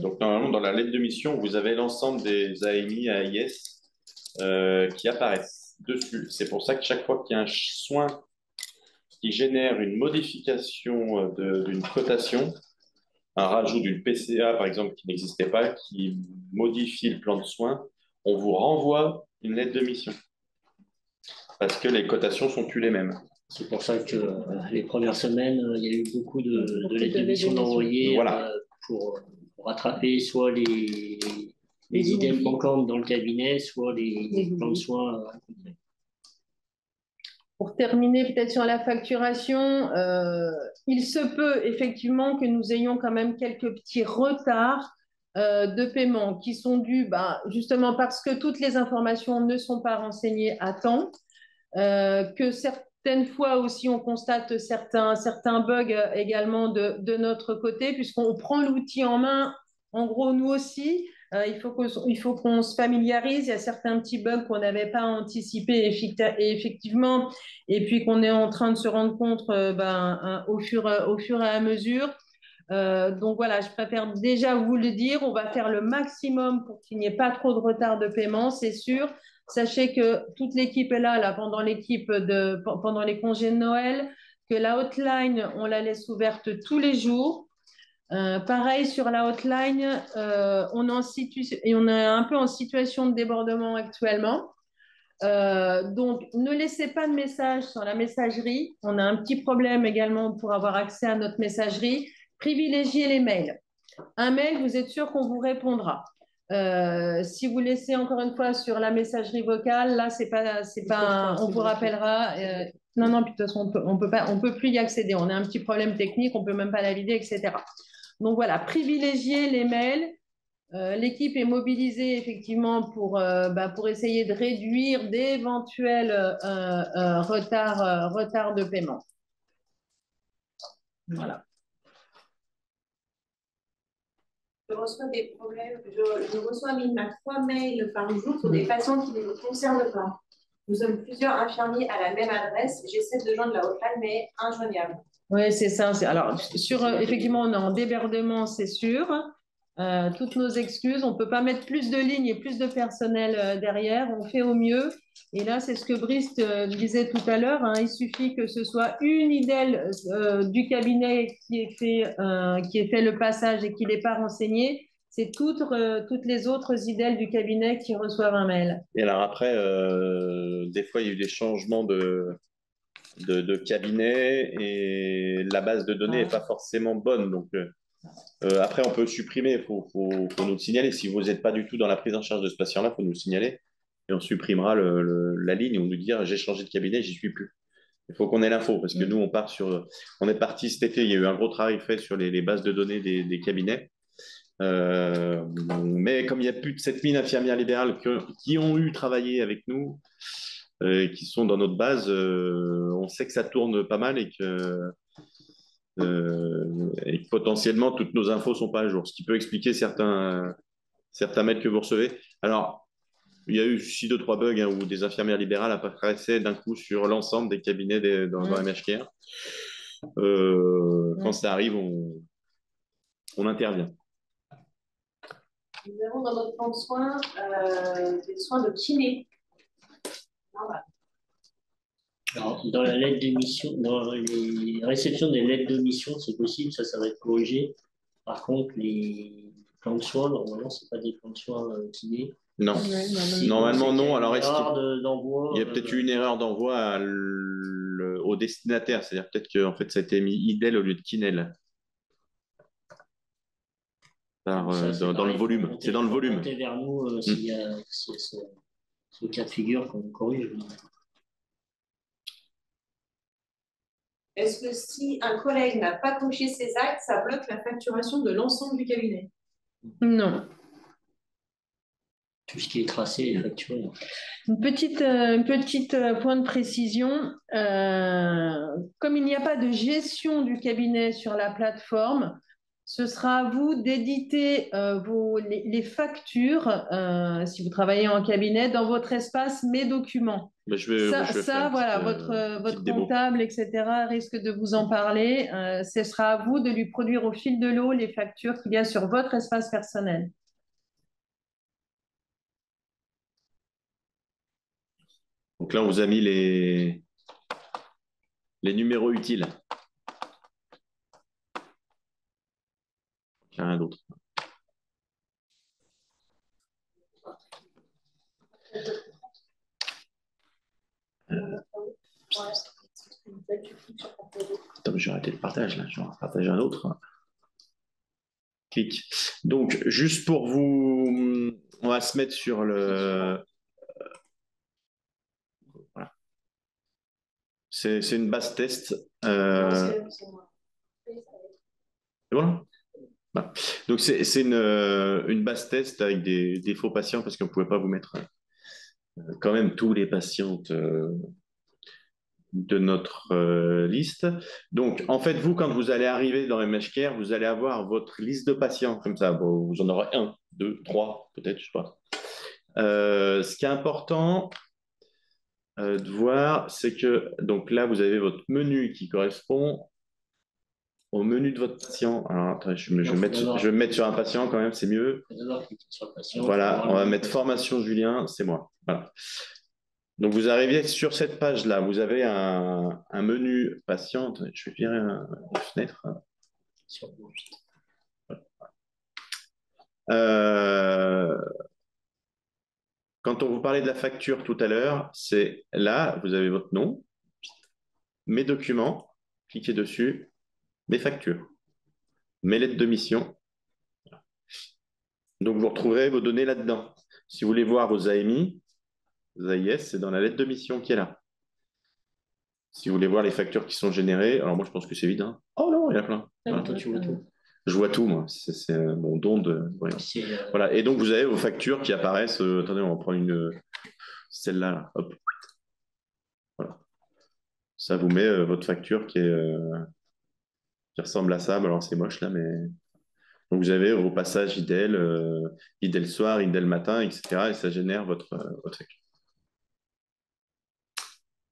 Donc, normalement, dans la lettre de mission, vous avez l'ensemble des AMI, AIS qui apparaissent dessus. C'est pour ça que chaque fois qu'il y a un soin qui génère une modification d'une cotation, un rajout d'une PCA, par exemple, qui n'existait pas, qui modifie le plan de soins, on vous renvoie une lettre de mission. Parce que les cotations sont plus les mêmes. C'est pour ça que les premières semaines, il y a eu beaucoup de lettres de mission d'envoyer pour rattraper soit les idées manquantes dans le cabinet, soit les plans de soins incomplets. Pour terminer peut-être sur la facturation, il se peut effectivement que nous ayons quand même quelques petits retards de paiement qui sont dus justement parce que toutes les informations ne sont pas renseignées à temps, que certaines fois aussi on constate certains bugs également de notre côté puisqu'on prend l'outil en main, en gros nous aussi. Il faut qu'on se familiarise. Il y a certains petits bugs qu'on n'avait pas anticipés effectivement, et puis qu'on est en train de se rendre compte au fur et à mesure. Donc voilà, je préfère déjà vous le dire. On va faire le maximum pour qu'il n'y ait pas trop de retard de paiement, c'est sûr. Sachez que toute l'équipe est là pendant les congés de Noël, que la hotline, on la laisse ouverte tous les jours. Pareil sur la hotline, on est un peu en situation de débordement actuellement. Donc, ne laissez pas de message sur la messagerie. On a un petit problème également pour avoir accès à notre messagerie. Privilégiez les mails. Un mail, vous êtes sûr qu'on vous répondra. Si vous laissez encore une fois sur la messagerie vocale, là, on vous rappellera. Non, puis de toute façon, on peut plus y accéder. On a un petit problème technique, on peut même pas la vider, etc. Donc voilà, privilégiez les mails. L'équipe est mobilisée effectivement pour essayer de réduire d'éventuels retards de paiement. Voilà. Je reçois des problèmes, je reçois minimum 3 mails par jour sur des patients qui ne nous concernent pas. Nous sommes plusieurs infirmiers à la même adresse. J'essaie de joindre la hotline, mais injoignable. Oui, c'est ça. Alors, effectivement, on est en débordement, c'est sûr. Toutes nos excuses. On ne peut pas mettre plus de lignes et plus de personnel derrière. On fait au mieux. Et là, c'est ce que Brice disait tout à l'heure. Hein. Il suffit que ce soit une IDEL du cabinet qui ait fait le passage et qui ne l'ait pas renseigné. C'est toutes les autres IDEL du cabinet qui reçoivent un mail. Et alors après, des fois, il y a eu des changements de cabinet et la base de données n'est pas forcément bonne. Donc, Après, on peut supprimer, il faut nous le signaler. Si vous n'êtes pas du tout dans la prise en charge de ce patient-là, il faut nous le signaler. Et on supprimera la ligne, on nous dire j'ai changé de cabinet, j'y suis plus. Il faut qu'on ait l'info, parce que nous, on est parti cet été, il y a eu un gros travail fait sur les bases de données des cabinets. Mais comme il n'y a plus de 7000 infirmières libérales qui ont eu travaillé avec nous, qui sont dans notre base, on sait que ça tourne pas mal et que potentiellement toutes nos infos ne sont pas à jour, ce qui peut expliquer certains mails que vous recevez. Alors, il y a eu aussi 2-3 bugs où des infirmières libérales apparaissaient d'un coup sur l'ensemble des cabinets dans MHCare. Quand ça arrive, on intervient. Nous avons dans notre plan de soins des soins de kiné. Alors, dans la lettre de mission, dans les réceptions des lettres de mission, c'est possible, ça va être corrigé. Par contre, les plans de soins, normalement, ce pas des plans de soins kinés. Non, normalement non. Alors, il y a peut-être eu une erreur d'envoi au destinataire, c'est-à-dire peut-être que en fait, ça a été mis IDEL au lieu de KINEL. Dans le volume. C'est dans le volume. Montez vers nous s'il y a ce cas de figure qu'on corrige. Est-ce que si un collègue n'a pas coché ses actes, ça bloque la facturation de l'ensemble du cabinet? Non. Tout ce qui est tracé est facturé. Une petite point de précision. Comme il n'y a pas de gestion du cabinet sur la plateforme, ce sera à vous d'éditer les factures, si vous travaillez en cabinet, dans votre espace Mes documents. Votre comptable, etc., risque de vous en parler. Ce sera à vous de lui produire au fil de l'eau les factures qu'il y a sur votre espace personnel. Donc là, on vous a mis les numéros utiles. Il n'y a rien d'autre. Attends, j'ai arrêté le partage là, je vais en partager un autre. Clic. Donc, juste pour vous, on va se mettre sur le. Voilà. C'est une base test. C'est bon? Voilà. Donc, c'est une base test avec des faux patients parce qu'on ne pouvait pas vous mettre quand même tous les patientes de notre liste. Donc, en fait, vous, quand vous allez arriver dans MHCare, vous allez avoir votre liste de patients comme ça. Bon, vous en aurez 1, 2, 3, peut-être, je sais pas. Ce qui est important de voir, c'est que donc là, vous avez votre menu qui correspond au menu de votre patient. Alors, attends, je vais me mettre sur un patient quand même, c'est mieux. Voilà, on va mettre formation Julien, c'est moi. Voilà. Donc, vous arrivez sur cette page-là, vous avez un menu patient. Je vais virer une fenêtre. Quand on vous parlait de la facture tout à l'heure, c'est là, vous avez votre nom, mes documents, cliquez dessus, mes factures, mes lettres de mission. Donc, vous retrouverez vos données là-dedans. Si vous voulez voir vos AMI, vos AIS, c'est dans la lettre de mission qui est là. Si vous voulez voir les factures qui sont générées, alors moi, je pense que c'est vide. Hein. Oh non, il y en a plein. Voilà. Toi, tu vois tout. Je vois tout, moi. C'est mon don de. Voilà. Et donc, vous avez vos factures qui apparaissent. Attendez, on va prendre celle-là. Là. Hop. Voilà. Ça vous met votre facture qui ressemble à ça. Alors, c'est moche là, mais. Donc, vous avez vos passages IDEL, IDEL soir, IDEL matin, etc. Et ça génère votre facture.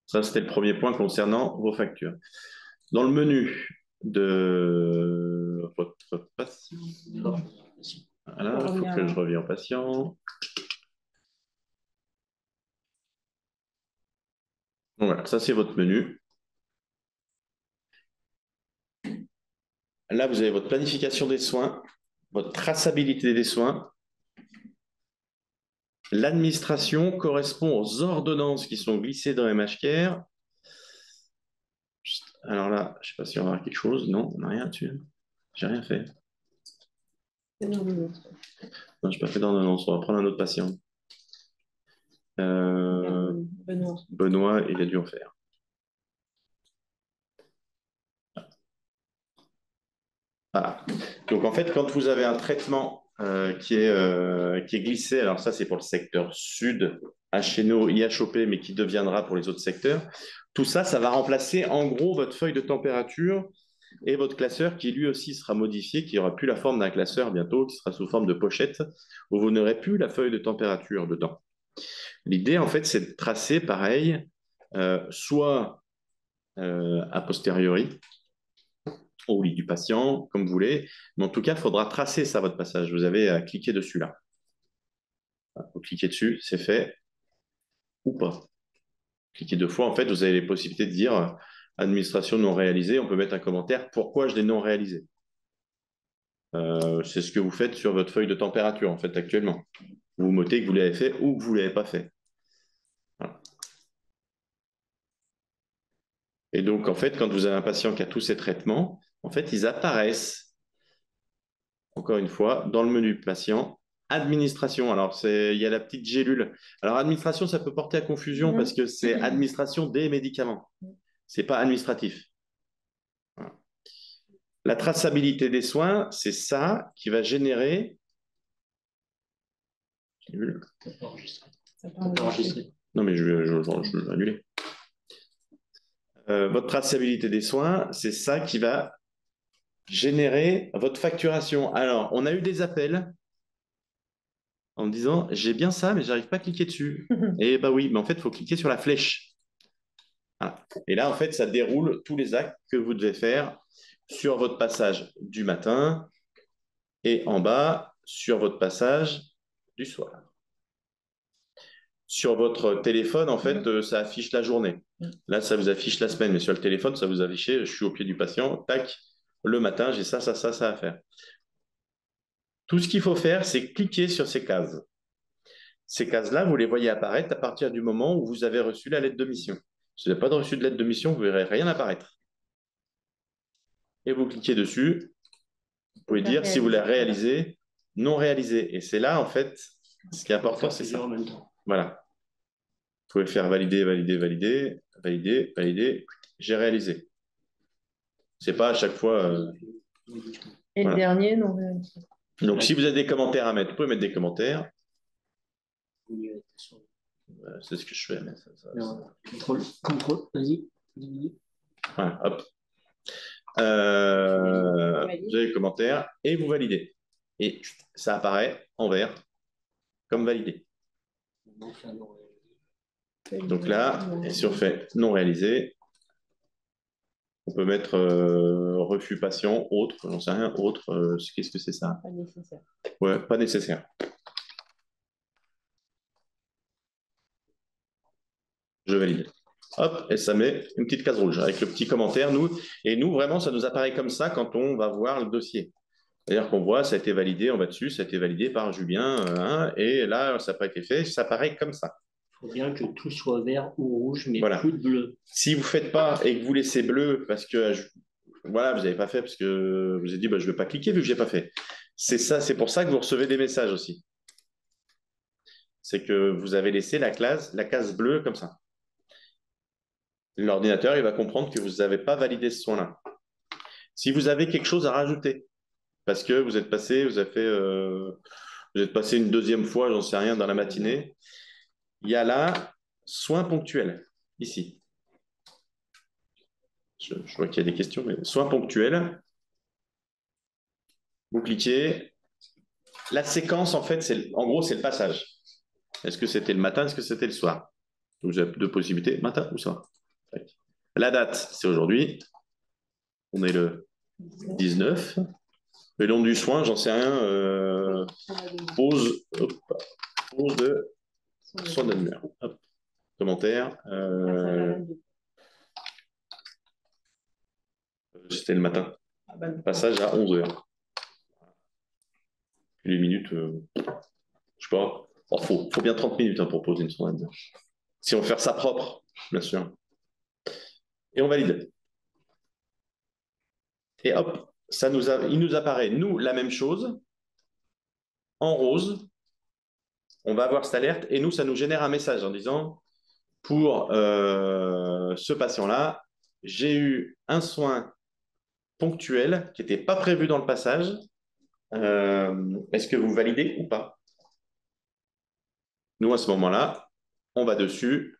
Ça, c'était le premier point concernant vos factures. Dans le menu de votre patient, voilà, il faut que je revienne en patient. Voilà, ça c'est votre menu. Là, vous avez votre planification des soins, votre traçabilité des soins. L'administration correspond aux ordonnances qui sont glissées dans MHCare. Alors là, je ne sais pas si on va avoir quelque chose. Non, on n'a rien dessus. J'ai rien fait. Non, je n'ai pas fait d'ordonnance. On va prendre un autre patient. Benoît, il a dû en faire. Voilà. Donc, en fait, quand vous avez un traitement qui est glissé, alors ça, c'est pour le secteur sud, HNO, IHOP, mais qui deviendra pour les autres secteurs, tout ça, ça va remplacer en gros votre feuille de température et votre classeur qui lui aussi sera modifié, qui n'aura plus la forme d'un classeur bientôt, qui sera sous forme de pochette, où vous n'aurez plus la feuille de température dedans. L'idée, en fait, c'est de tracer pareil, soit a posteriori, au lit du patient, comme vous voulez. Mais en tout cas, il faudra tracer ça, votre passage. Vous avez à cliquer dessus là. Vous cliquez dessus, c'est fait ou pas. Cliquez 2 fois, en fait, vous avez les possibilités de dire administration non réalisée. On peut mettre un commentaire, pourquoi je l'ai non réalisé. C'est ce que vous faites sur votre feuille de température, en fait, actuellement. Vous notez que vous l'avez fait ou que vous ne l'avez pas fait. Voilà. Et donc, en fait, quand vous avez un patient qui a tous ces traitements, en fait, ils apparaissent, encore une fois, dans le menu patient, administration. Alors, il y a la petite gélule. Alors, administration, ça peut porter à confusion parce que c'est administration des médicaments. Ce n'est pas administratif. Voilà. La traçabilité des soins, c'est ça qui va générer. Non, mais je vais annuler. Votre traçabilité des soins, c'est ça qui va générer votre facturation. Alors, on a eu des appels en me disant j'ai bien ça, mais j'arrive pas à cliquer dessus. Et bah oui, mais en fait, il faut cliquer sur la flèche. Voilà. Et là, en fait, ça déroule tous les actes que vous devez faire sur votre passage du matin et en bas sur votre passage du soir. Sur votre téléphone, en fait, ça affiche la journée. Là, ça vous affiche la semaine, mais sur le téléphone, ça vous affiche, je suis au pied du patient, tac, le matin, j'ai ça à faire. Tout ce qu'il faut faire, c'est cliquer sur ces cases. Ces cases-là, vous les voyez apparaître à partir du moment où vous avez reçu la lettre de mission. Si vous n'avez pas reçu de lettre de mission, vous ne verrez rien apparaître. Et vous cliquez dessus. Vous pouvez dire si vous l'avez réalisé, non réalisé. Et c'est là, en fait, ce qui est important, c'est ça. Voilà. Vous pouvez faire valider, valider, valider, valider, valider. J'ai réalisé. C'est pas à chaque fois. Et voilà. Le dernier, non réalisé. Donc, si vous avez des commentaires à mettre, vous pouvez mettre des commentaires. C'est ce que je fais. Mais Contrôle, vas-y. Voilà, hop. Vous avez les commentaires et vous validez. Et ça apparaît en vert comme validé. Donc là, si on fait non réalisé, on peut mettre refus patient, autre, j'en sais rien, autre, qu'est-ce que c'est ça? Pas nécessaire. Ouais, pas nécessaire. Je valide. Hop, et ça met une petite case rouge avec le petit commentaire, nous. Et nous, vraiment, ça nous apparaît comme ça quand on va voir le dossier. C'est-à-dire qu'on voit, ça a été validé, on va dessus, ça a été validé par Julien, et là, ça n'a pas été fait, ça apparaît comme ça. Il faut bien que tout soit vert ou rouge, mais voilà. Plus de bleu. Si vous ne faites pas et que vous laissez bleu parce que voilà, vous n'avez pas fait, parce que vous avez dit, bah, je ne vais pas cliquer vu que je n'ai pas fait. C'est ça, c'est pour ça que vous recevez des messages aussi. C'est que vous avez laissé la case bleue comme ça. L'ordinateur, il va comprendre que vous n'avez pas validé ce soin-là. Si vous avez quelque chose à rajouter, parce que vous êtes passé, vous êtes passé une deuxième fois, j'en sais rien, dans la matinée, il y a là soins ponctuels, ici. Je vois qu'il y a des questions, mais soins ponctuels. Vous cliquez. La séquence, en fait, en gros, c'est le passage. Est-ce que c'était le matin, est-ce que c'était le soir? Vous avez deux possibilités, matin ou soir. La date, c'est aujourd'hui. On est le 19. Le long du soin, j'en sais rien. Pause de soin d'annuaire. Commentaire. C'était le matin. Passage à 11h. Les minutes, je sais pas. Il faut bien 30 minutes pour poser une sonde. Si on veut faire ça propre, bien sûr. Et on valide. Et hop, il nous apparaît, nous, la même chose, en rose, on va avoir cette alerte et nous, ça nous génère un message en disant, pour ce patient-là, j'ai eu un soin ponctuel qui n'était pas prévu dans le passage. Est-ce que vous validez ou pas? Nous, à ce moment-là, on va dessus.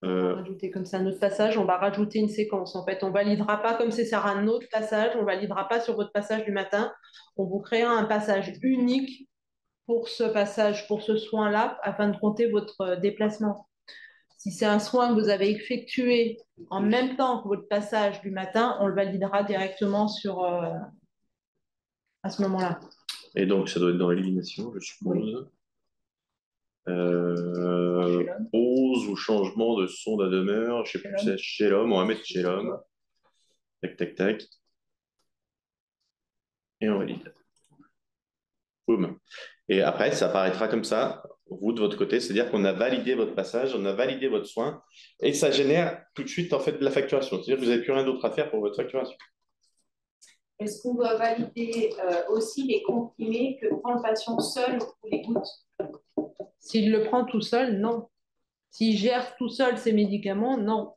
On va rajouter comme ça un autre passage, on va rajouter une séquence. En fait, on ne validera pas comme c'est sur un autre passage, on ne validera pas sur votre passage du matin. On vous créera un passage unique pour ce passage, pour ce soin-là, afin de compter votre déplacement. Si c'est un soin que vous avez effectué en même temps que votre passage du matin, on le validera directement à ce moment-là. Et donc, ça doit être dans l'élimination, je suppose. Oui. Pause ou changement de son de demeure, je ne sais plus, c'est chez l'homme, on va mettre chez l'homme. Tac, tac, tac. Et on valide. Boum. Et après, ça apparaîtra comme ça, vous de votre côté, c'est-à-dire qu'on a validé votre passage, on a validé votre soin, et ça génère tout de suite en fait de la facturation. C'est-à-dire que vous n'avez plus rien d'autre à faire pour votre facturation. Est-ce qu'on doit valider aussi les comprimés que prend le patient seul ou les gouttes? S'il le prend tout seul, non. S'il gère tout seul ses médicaments, non.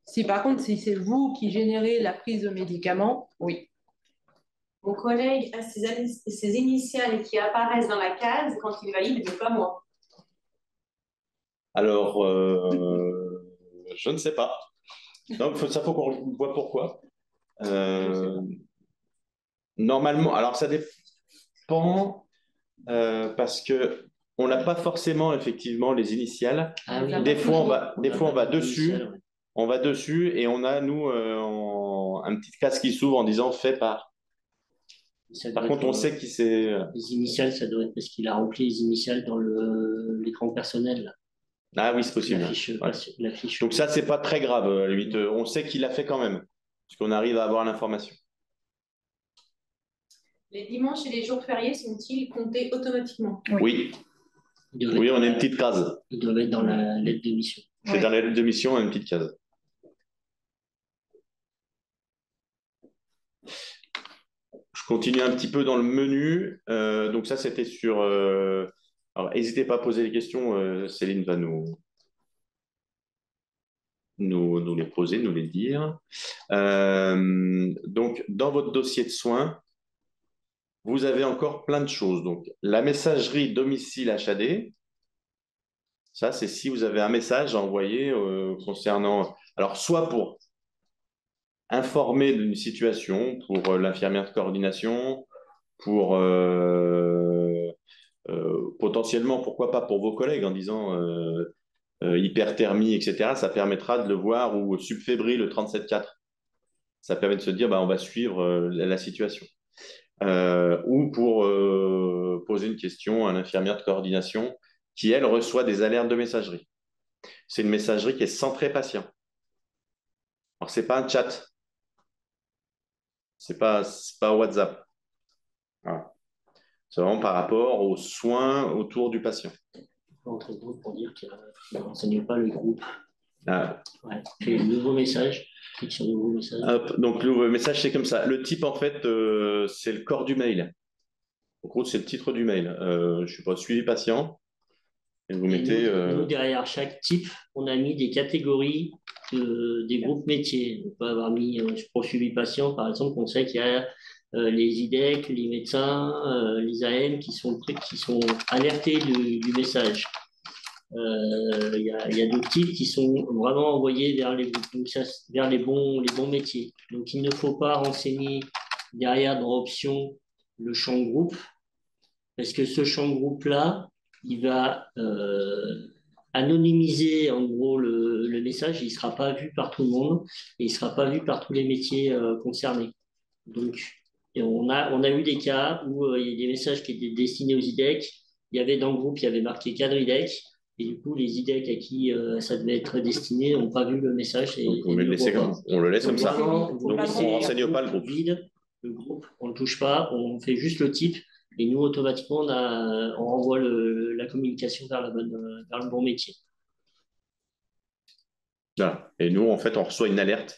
Si par contre, si c'est vous qui générez la prise de médicaments, oui. Mon collègue a ses initiales qui apparaissent dans la case quand il valide, mais pas moi. Alors, je ne sais pas. Donc, ça faut qu'on voit pourquoi. Normalement, alors ça dépend parce que on n'a pas forcément effectivement les initiales. Ah oui. Des fois, on va dessus. On va dessus et on a, nous, un petit case qui s'ouvre en disant fait par. Par contre, on sait qui c'est. Les initiales, ça doit être parce qu'il a rempli les initiales dans l'écran personnel. Là. Ah oui, c'est possible. La fiche. Donc ça, c'est pas très grave. À la limite, on sait qu'il l'a fait quand même, parce qu'on arrive à avoir l'information. Les dimanches et les jours fériés sont-ils comptés automatiquement? Oui. Oui, on a une petite case. Ils doivent être dans la lettre de mission. C'est dans la lettre de mission, on a une petite case. Je continue un petit peu dans le menu. Donc ça, c'était sur... Alors, n'hésitez pas à poser les questions. Céline va nous les poser, nous les dire. Donc, dans votre dossier de soins, vous avez encore plein de choses. Donc, la messagerie domicile HAD, ça, c'est si vous avez un message à envoyer concernant... Alors, soit pour informer d'une situation, pour l'infirmière de coordination, pour potentiellement, pourquoi pas pour vos collègues, en disant hyperthermie, etc. Ça permettra de le voir, ou subfébrile, le 37.4. Ça permet de se dire, bah, on va suivre la situation. Ou pour poser une question à l'infirmière de coordination qui, elle, reçoit des alertes de messagerie. C'est une messagerie qui est centrée patient. Alors, ce n'est pas un chat. Ce n'est pas WhatsApp. Voilà. C'est vraiment par rapport aux soins autour du patient. Entre autres, pour dire qu'il n'enseigne pas le groupe. Ah. Ouais. Créer un nouveau message. Clique sur nouveau message. Hop, donc, le nouveau message, c'est comme ça. Le type, en fait, c'est le corps du mail. En gros, c'est le titre du mail. Je ne sais pas, suivi patient. Et vous mettez. Nous, derrière chaque type, on a mis des catégories des groupes métiers. On peut avoir mis pour suivi patient, par exemple, on sait qu'il y a les IDEC, les médecins, les AM qui sont alertés du message. Il y a d'autres types qui sont vraiment envoyés vers les bons métiers. Donc, il ne faut pas renseigner derrière dans option le champ groupe, parce que ce champ groupe-là, il va anonymiser en gros le message, il ne sera pas vu par tout le monde et il ne sera pas vu par tous les métiers concernés. Donc, on a eu des cas où il y a des messages qui étaient destinés aux IDEC. Il y avait dans le groupe, il y avait marqué cadre IDEC. Et du coup, les IDEC à qui ça devait être destiné n'ont pas vu le message. On le laisse comme ça. Donc, on ne renseigne pas le groupe. Le groupe, on ne le touche pas, on fait juste le type. Et nous, automatiquement, on renvoie la communication vers le bon métier. Voilà. Et nous, en fait, on reçoit une alerte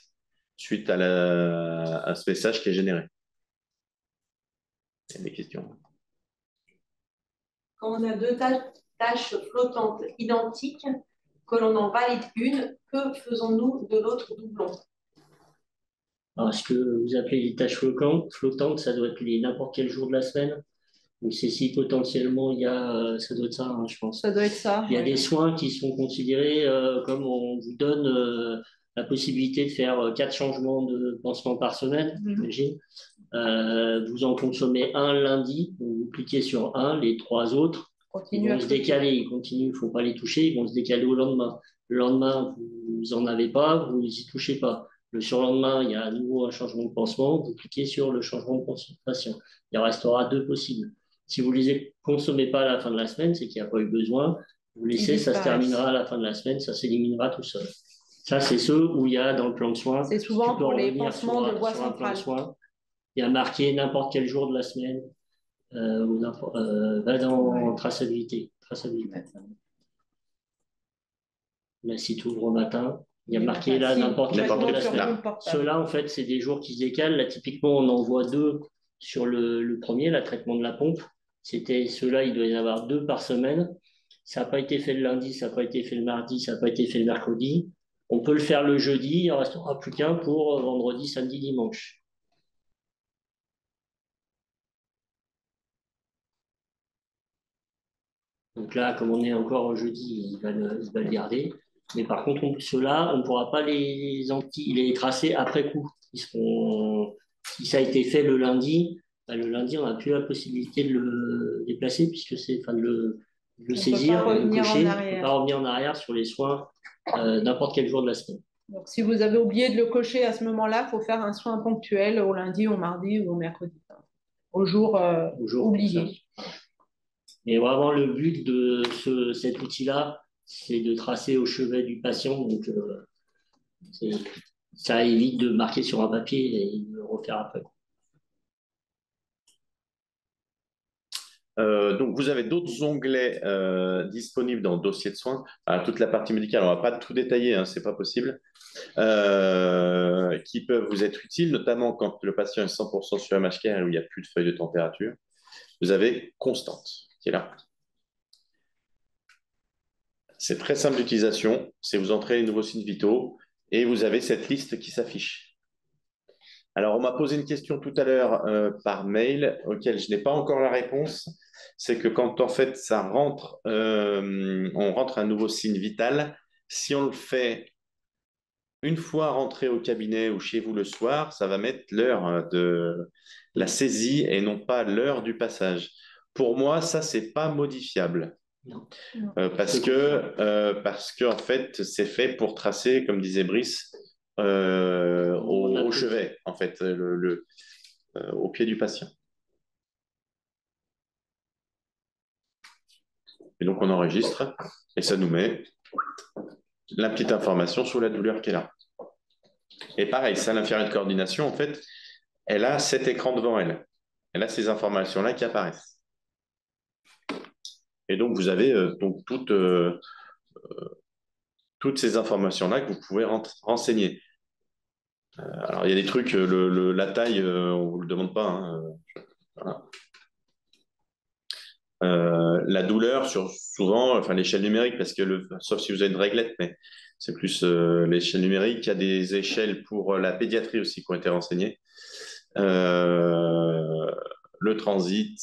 suite à ce message qui est généré. Il y a des questions. quand on a deux tâches flottantes identiques, que l'on en valide une, que faisons-nous de l'autre doublon? Alors, ce que vous appelez les tâches flottantes, ça doit être n'importe quel jour de la semaine. Donc, c'est si potentiellement il y a, ça doit être ça, hein, je pense. Ça doit être ça. Il y a des soins qui sont considérés comme on vous donne la possibilité de faire 4 changements de pansement par semaine, j'imagine. Vous en consommez un lundi, vous cliquez sur un, les 3 autres, ils vont se décaler, ils continuent, il ne faut pas les toucher, ils vont se décaler au lendemain. Le lendemain, vous n'en avez pas, vous n'y touchez pas. Le surlendemain, il y a à nouveau un changement de pansement, vous cliquez sur le changement de concentration. Il en restera 2 possibles. Si vous ne les consommez pas à la fin de la semaine, c'est qu'il n'y a pas eu besoin. Vous laissez, ça se terminera à la fin de la semaine, ça s'éliminera tout seul. Ça, c'est ceux où il y a dans le plan de soins. C'est souvent pour les pansements de voie centrale. Il y a marqué n'importe quel jour de la semaine, va dans traçabilité. Là, si tu ouvres au matin, il y a marqué là n'importe quel jour de la semaine. Ceux-là, en fait, c'est des jours qui se décalent. Là, typiquement, on en voit 2 sur le premier, le traitement de la pompe. Ceux-là, il doit y en avoir 2 par semaine. Ça n'a pas été fait le lundi, ça n'a pas été fait le mardi, ça n'a pas été fait le mercredi. On peut le faire le jeudi, il ne restera plus qu'un pour vendredi, samedi, dimanche. Donc là, comme on est encore jeudi, il va le garder. Mais par contre, ceux-là, on ne pourra pas les tracer après coup. Si ça a été fait le lundi, on n'a plus la possibilité de le déplacer puisque c'est de le saisir, de le cocher. On ne peut pas revenir en arrière sur les soins n'importe quel jour de la semaine. Donc, si vous avez oublié de le cocher à ce moment-là, il faut faire un soin ponctuel au lundi, au mardi ou au mercredi, au jour oublié. Et vraiment, le but de cet outil-là, c'est de tracer au chevet du patient. Donc, ça évite de marquer sur un papier et de le refaire après. Donc, vous avez d'autres onglets disponibles dans le dossier de soins. Alors, toute la partie médicale, on ne va pas tout détailler, hein, ce n'est pas possible, qui peuvent vous être utiles, notamment quand le patient est 100% sur MHCare et où il n'y a plus de feuille de température. Vous avez Constante, qui est là. C'est très simple d'utilisation. C'est vous entrez les nouveaux signes vitaux et vous avez cette liste qui s'affiche. Alors, on m'a posé une question tout à l'heure par mail auquel je n'ai pas encore la réponse. C'est que quand en fait ça rentre, on rentre un nouveau signe vital, si on le fait une fois rentré au cabinet ou chez vous le soir, ça va mettre l'heure de la saisie et non pas l'heure du passage. Pour moi, ça, c'est pas modifiable. Non. Parce que en fait, c'est fait pour tracer, comme disait Brice, au chevet, en fait, au pied du patient. Et donc, on enregistre et ça nous met la petite information sur la douleur qu'elle a. Et pareil, ça, l'infirmière de coordination, en fait, elle a cet écran devant elle. Elle a ces informations-là qui apparaissent. Et donc, vous avez donc toutes ces informations-là que vous pouvez renseigner. Alors, il y a des trucs, la taille, on ne vous le demande pas. Hein, voilà. La douleur, souvent, enfin l'échelle numérique, parce que sauf si vous avez une réglette, mais c'est plus l'échelle numérique. Il y a des échelles pour la pédiatrie aussi qui ont été renseignées. Le transit,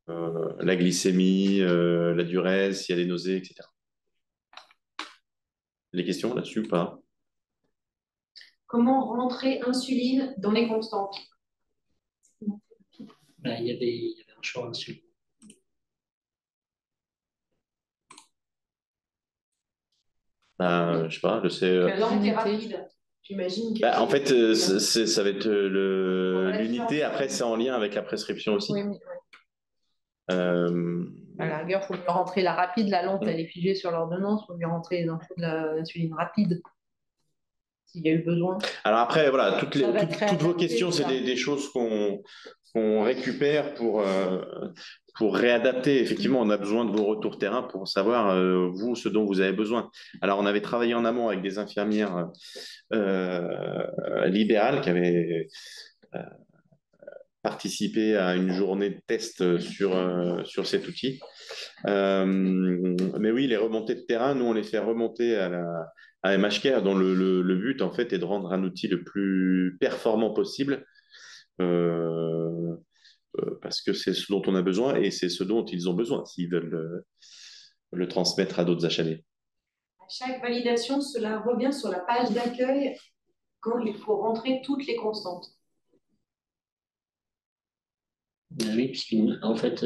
la glycémie, la diurèse, s'il y a des nausées, etc. Les questions là-dessus, pas? Comment rentrer insuline dans les constantes? Il y avait un choix insuline. Je sais pas, je sais. La lente est rapide. J'imagine que. En fait, ça va être l'unité. Après, c'est en lien avec la prescription aussi. Oui. À la rigueur, il faut lui rentrer la rapide. La lente, elle est figée sur l'ordonnance. Il faut lui rentrer les infos de l'insuline rapide, s'il y a eu besoin. Alors après, voilà, toutes vos questions, c'est des choses qu'on récupère pour réadapter. Effectivement, on a besoin de vos retours terrain pour savoir, vous, ce dont vous avez besoin. Alors, on avait travaillé en amont avec des infirmières libérales qui avaient participer à une journée de test sur cet outil. Mais oui, les remontées de terrain, nous, on les fait remonter à MHCare, dont le but, en fait, est de rendre un outil le plus performant possible, parce que c'est ce dont on a besoin et c'est ce dont ils ont besoin s'ils veulent le transmettre à d'autres HAD. À chaque validation, cela revient sur la page d'accueil quand il faut rentrer toutes les constantes. Oui, puisqu'en fait,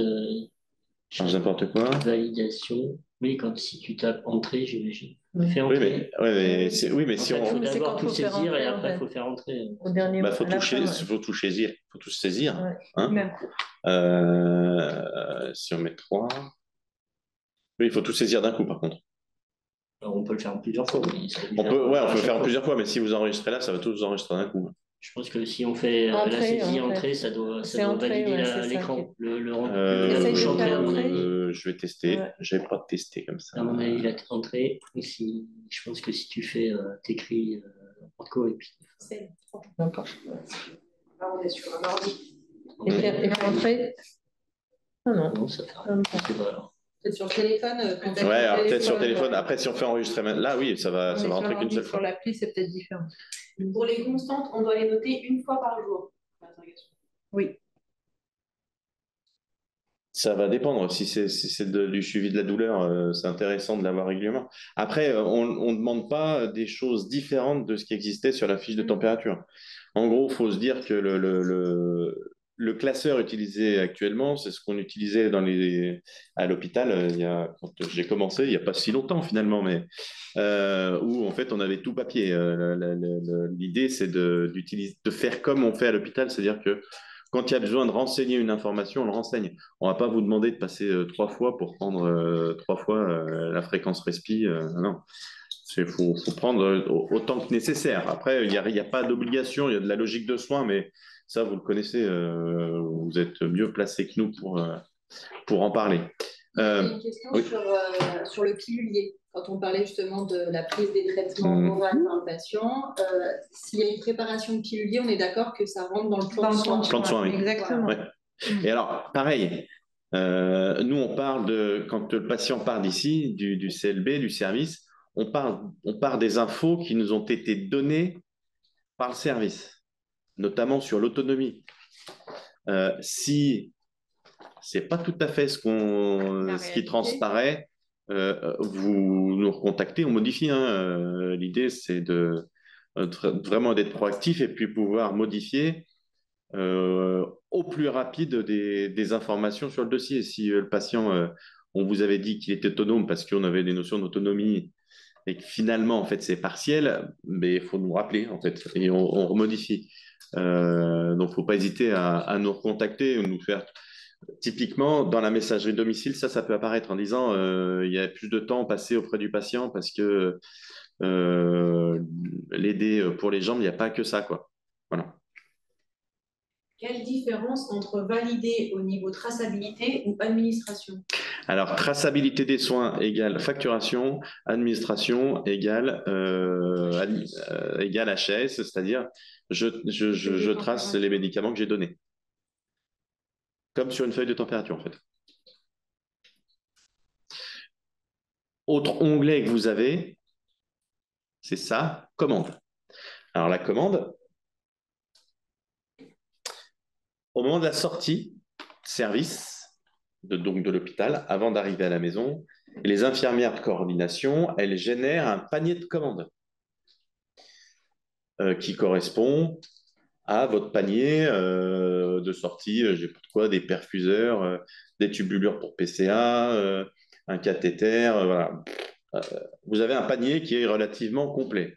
n'importe quoi. Validation. Oui, si tu tapes entrée, j'imagine. Oui, mais si on. Il faut d'abord tout saisir et après, il faut faire entrer. Au dernier faut tout saisir. Faut tout saisir. Ouais. Hein si on met 3. Oui, il faut tout saisir d'un coup, par contre. Alors, on peut le faire en plusieurs fois. On peut le faire en plusieurs fois, mais si vous enregistrez là, ça va tout vous enregistrer d'un coup. Je pense que si on fait la saisie entrée, ça doit valider l'écran. Je vais tester. Ouais. Je vais pas tester comme ça. À mon avis, la entrée, je pense que si tu fais, t'écris Orco et puis. C'est d'accord. Là, on est sur un ordi. Et faire entrer. Non, ça fait rien. Peut-être sur le téléphone. Peut-être sur le téléphone. Après, si on fait enregistrer là, oui, ça va rentrer qu'une seule fois. Sur l'appli, c'est peut-être différent. Pour les constantes, on doit les noter une fois par jour. Oui. Ça va dépendre. Si c'est du suivi de la douleur, c'est intéressant de l'avoir régulièrement. Après, on ne demande pas des choses différentes de ce qui existait sur la fiche de température. En gros, il faut se dire que le classeur utilisé actuellement, c'est ce qu'on utilisait à l'hôpital quand j'ai commencé, il n'y a pas si longtemps finalement, mais où en fait on avait tout papier. L'idée, c'est de faire comme on fait à l'hôpital, c'est-à-dire que quand il y a besoin de renseigner une information, on le renseigne. On ne va pas vous demander de passer 3 fois pour prendre 3 fois la fréquence respi. Non. Il faut prendre autant que nécessaire. Après, il n'y a pas d'obligation, il y a de la logique de soin, mais ça, vous le connaissez. Vous êtes mieux placé que nous pour en parler. Une question sur le pilulier. Quand on parlait justement de la prise des traitements orales par le patient, s'il y a une préparation de pilulier, on est d'accord que ça rentre dans le plan de soins. Plan de soins, oui. Exactement. Ouais. Et alors, pareil, nous, on parle quand le patient part d'ici, du CLB, du service, on part des infos qui nous ont été données par le service, notamment sur l'autonomie. Si c'est pas tout à fait ce qui transparaît, vous nous recontactez, on modifie. L'idée, c'est vraiment d'être proactif et puis pouvoir modifier au plus rapide des informations sur le dossier. Si le patient, on vous avait dit qu'il était autonome parce qu'on avait des notions d'autonomie et que finalement, en fait, c'est partiel, mais il faut nous rappeler, en fait, et on remodifie. Donc, il ne faut pas hésiter à nous recontacter ou nous faire... Typiquement, dans la messagerie domicile, ça peut apparaître en disant il y a plus de temps passé auprès du patient parce que l'aider pour les jambes, il n'y a pas que ça, quoi. Voilà. Quelle différence entre valider au niveau traçabilité ou administration? Alors, traçabilité des soins égale facturation, administration égale HAS, c'est-à-dire je trace les médicaments que j'ai donnés. Comme sur une feuille de température, en fait. Autre onglet que vous avez, c'est ça, commande. Alors, la commande, au moment de la sortie, service, donc de l'hôpital, avant d'arriver à la maison, les infirmières de coordination, elles génèrent un panier de commandes qui correspond à votre panier de sortie, j'ai pas de quoi, des perfuseurs, des tubulures pour PCA, un cathéter, voilà. Vous avez un panier qui est relativement complet.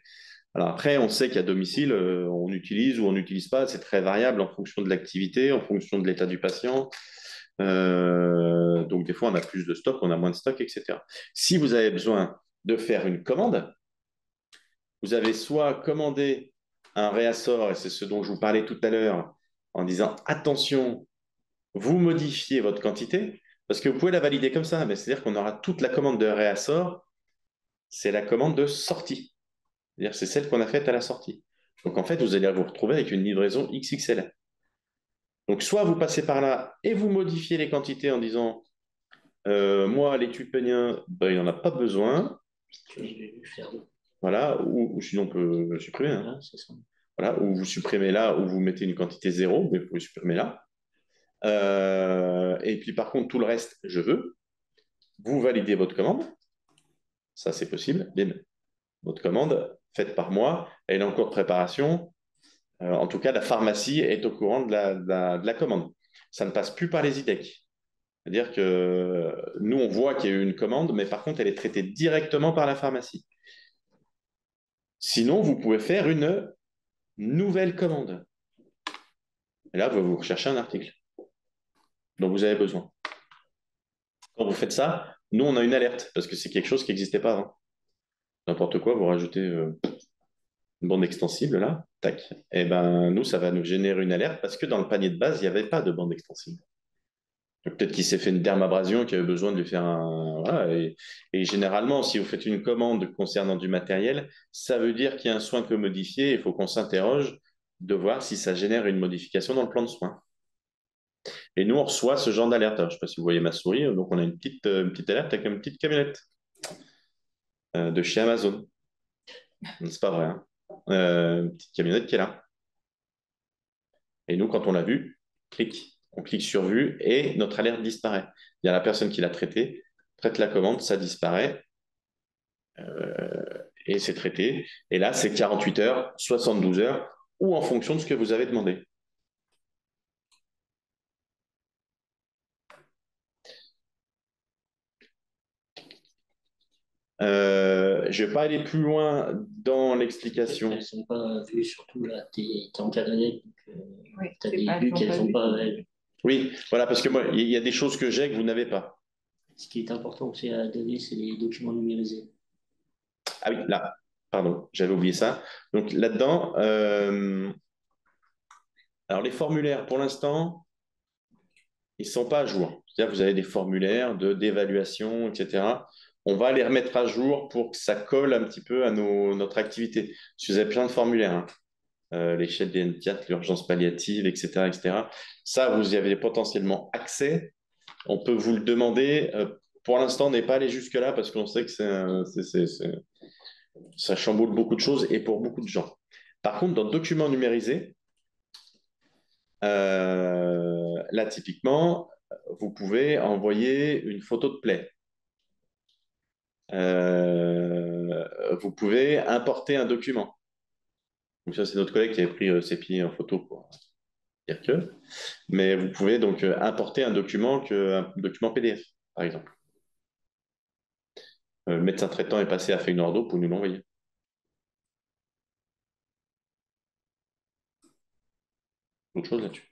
Alors après, on sait qu'à domicile, on utilise ou on n'utilise pas, c'est très variable en fonction de l'activité, en fonction de l'état du patient. Donc des fois, on a plus de stock, on a moins de stock, etc. Si vous avez besoin de faire une commande, vous avez soit commandé un réassort, et c'est ce dont je vous parlais tout à l'heure, en disant attention, vous modifiez votre quantité, parce que vous pouvez la valider comme ça, mais c'est-à-dire qu'on aura toute la commande de réassort, c'est la commande de sortie. C'est-à-dire c'est celle qu'on a faite à la sortie. Donc en fait, vous allez vous retrouver avec une livraison XXL. Donc, soit vous passez par là et vous modifiez les quantités en disant moi, les tupéniens, ben, il n'y en a pas besoin. Voilà, ou sinon on peut supprimer. Hein. Voilà, ou vous supprimez là, ou vous mettez une quantité zéro, mais vous pouvez supprimer là. Et puis par contre, tout le reste, je veux. Vous validez votre commande. Ça, c'est possible. Bim. Votre commande, faite par moi, elle est en cours de préparation. En tout cas, la pharmacie est au courant de la commande. Ça ne passe plus par les IDEC. C'est-à-dire que nous, on voit qu'il y a eu une commande, mais par contre, elle est traitée directement par la pharmacie. Sinon, vous pouvez faire une nouvelle commande. Et là, vous recherchez un article dont vous avez besoin. Quand vous faites ça, nous, on a une alerte parce que c'est quelque chose qui n'existait pas avant. N'importe quoi, vous rajoutez une bande extensible là, tac. Et ben nous, ça va nous générer une alerte parce que dans le panier de base, il n'y avait pas de bande extensible. Peut-être qu'il s'est fait une dermabrasion, qu'il avait besoin de lui faire un. Voilà, et généralement, si vous faites une commande concernant du matériel, ça veut dire qu'il y a un soin que modifier. Il faut qu'on s'interroge de voir si ça génère une modification dans le plan de soin. Et nous, on reçoit ce genre d'alerte. Alors, je ne sais pas si vous voyez ma souris. Donc, on a une petite alerte avec une petite camionnette de chez Amazon. C'est pas vrai. Hein. Une petite camionnette qui est là. Et nous, quand on l'a vu, on clique sur vue et notre alerte disparaît. Il y a la personne qui l'a traité, traite la commande, ça disparaît et c'est traité. Et là, c'est 48 heures, 72 heures ou en fonction de ce que vous avez demandé. Je ne vais pas aller plus loin dans l'explication. Elles ne sont pas vues, surtout là, tu es encadré, tu as des vues qu'elles ne sont pas vues. Oui, voilà, parce que moi, il y a des choses que j'ai que vous n'avez pas. Ce qui est important aussi à donner, c'est les documents numérisés. Ah oui, là, pardon, j'avais oublié ça. Donc là-dedans, alors les formulaires, pour l'instant, ils ne sont pas à jour. C'est-à-dire que vous avez des formulaires d'évaluation, etc. On va les remettre à jour pour que ça colle un petit peu à notre activité. Parce que vous avez plein de formulaires. Hein. L'échelle des N4, l'urgence palliative, etc., etc. Ça, vous y avez potentiellement accès. On peut vous le demander. Pour l'instant, on n'est pas allé jusque-là parce qu'on sait que ça chamboule beaucoup de choses et pour beaucoup de gens. Par contre, dans documents numérisés, là, typiquement, vous pouvez envoyer une photo de plaie. Vous pouvez importer un document. Donc ça, c'est notre collègue qui avait pris ses pieds en photo pour dire que. Mais vous pouvez donc importer un document PDF, par exemple. Le médecin traitant est passé à une ordo pour nous l'envoyer. Autre chose là-dessus.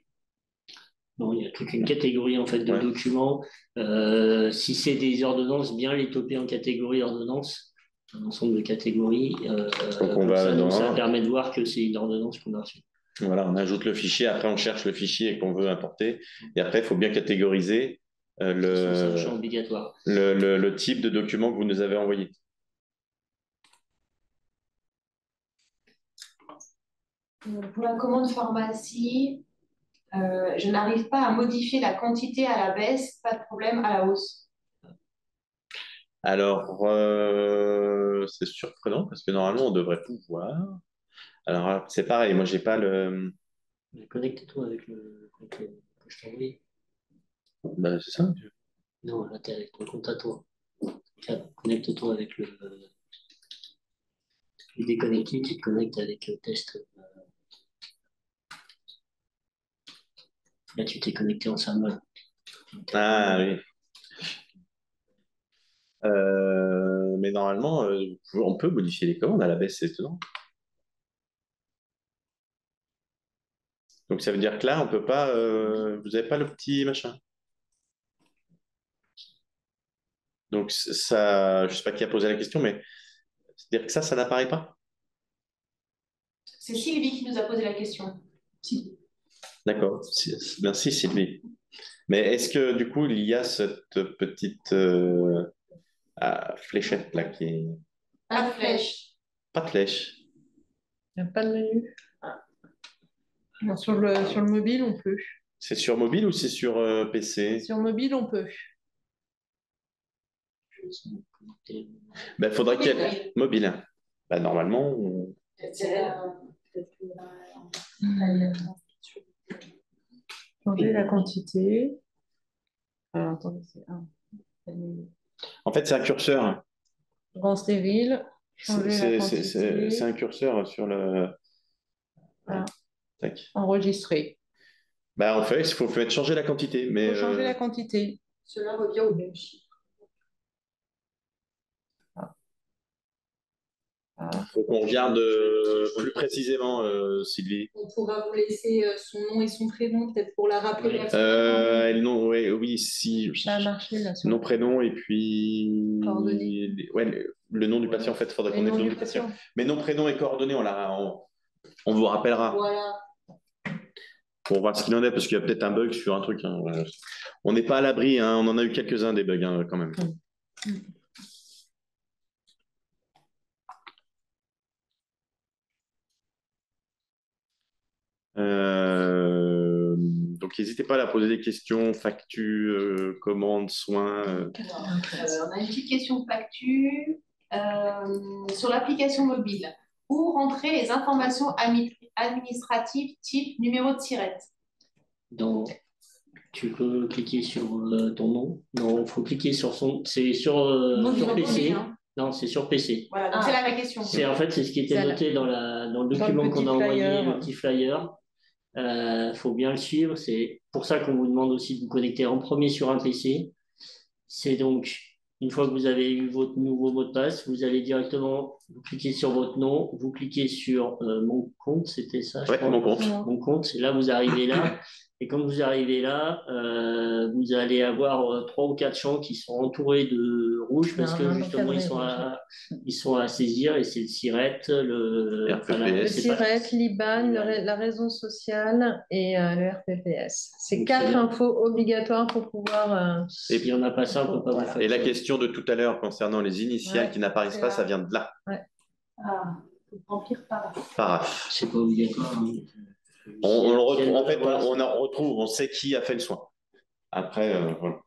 Non, il y a toute une catégorie en fait de documents. Si c'est des ordonnances, bien les toper en catégorie ordonnance, un ensemble de catégories. Donc ça permet de voir que c'est une ordonnance qu'on a reçue. Voilà, on ajoute le fichier, après on cherche le fichier qu'on veut importer, et après il faut bien catégoriser le type de document que vous nous avez envoyé. Pour la commande pharmacie, je n'arrive pas à modifier la quantité à la baisse, pas de problème à la hausse. Alors, c'est surprenant parce que normalement on devrait pouvoir. Alors, c'est pareil, moi j'ai pas le. Connecte-toi avec le compte que je t'ai envoyé. Ben, c'est ça. Non, là t'es avec ton compte à toi. Connecte-toi avec le. Tu déconnectes, tu te connectes avec le test. Là, tu t'es connecté en symbole. Ah oui. Mais normalement, on peut modifier les commandes à la baisse, c'est étonnant. Donc ça veut dire que là, on peut pas. Vous n'avez pas le petit machin. Donc ça, je sais pas qui a posé la question, mais c'est-à-dire que ça n'apparaît pas. C'est Sylvie qui nous a posé la question. Si. D'accord. Merci Sylvie. Mais est-ce que du coup, il y a cette petite fléchette là qui est. Pas de flèche. Pas de flèche. Il n'y a pas de menu. Non, sur le mobile, on peut. C'est sur mobile ou c'est sur PC? Sur mobile, on peut. Ben, faudrait qu'il y ait mobile. Ben, normalement, changer la quantité. Alors, attendez, en fait, c'est un curseur. Grand stérile. C'est un curseur sur le. Voilà. Tac. Enregistrer. Ben, en fait, il faut changer la quantité. Mais, il faut changer la quantité. Cela revient au même chiffre. Il faut qu'on regarde plus précisément, Sylvie. On pourra vous laisser son nom et son prénom, peut-être pour la rappeler. Oui, si. Ça a marché, là. Nom, prénom, et puis. Coordonnées. Ouais, le nom du patient, en fait, il faudrait qu'on ait le nom du patient. Mais nom, prénom et coordonnées, on vous rappellera. Voilà. Pour voir ce qu'il en est, parce qu'il y a peut-être un bug sur un truc. Hein. On n'est pas à l'abri, hein. On en a eu quelques-uns des bugs, hein, quand même. Donc, n'hésitez pas à poser des questions, factures, commandes, soins. On a une petite question facture sur l'application mobile. Où rentrer les informations administratives type numéro de SIRET? Tu peux cliquer sur ton nom. Non, il faut cliquer sur son. C'est sur PC. Hein. Non, c'est sur PC. Voilà, donc c'est la vraie question. En fait, c'est ce qui était noté dans le document qu'on a envoyé, le petit flyer. Faut bien le suivre. C'est pour ça qu'on vous demande aussi de vous connecter en premier sur un PC. C'est donc, une fois que vous avez eu votre nouveau mot de passe, vous allez directement, vous cliquez sur votre nom, vous cliquez sur mon compte, c'était ça, je crois. Mon compte. Mon compte, là, vous arrivez là. Et quand vous arrivez là, vous allez avoir 3 ou 4 champs qui sont entourés de rouge parce que justement, ils sont à saisir et c'est le SIRET, le SIRET, l'IBAN, la raison sociale et le RPPS. C'est 4 infos obligatoires pour pouvoir. Et puis, on n'a pas ça, on peut pas vous faire. Et la question de tout à l'heure concernant les initiales qui n'apparaissent pas, ça vient de là. Ouais. Ah, il faut remplir paraf. Paraf. C'est pas obligatoire. Hein. On le retrouve, en fait, on en retrouve, on sait qui a fait le soin. Après, voilà.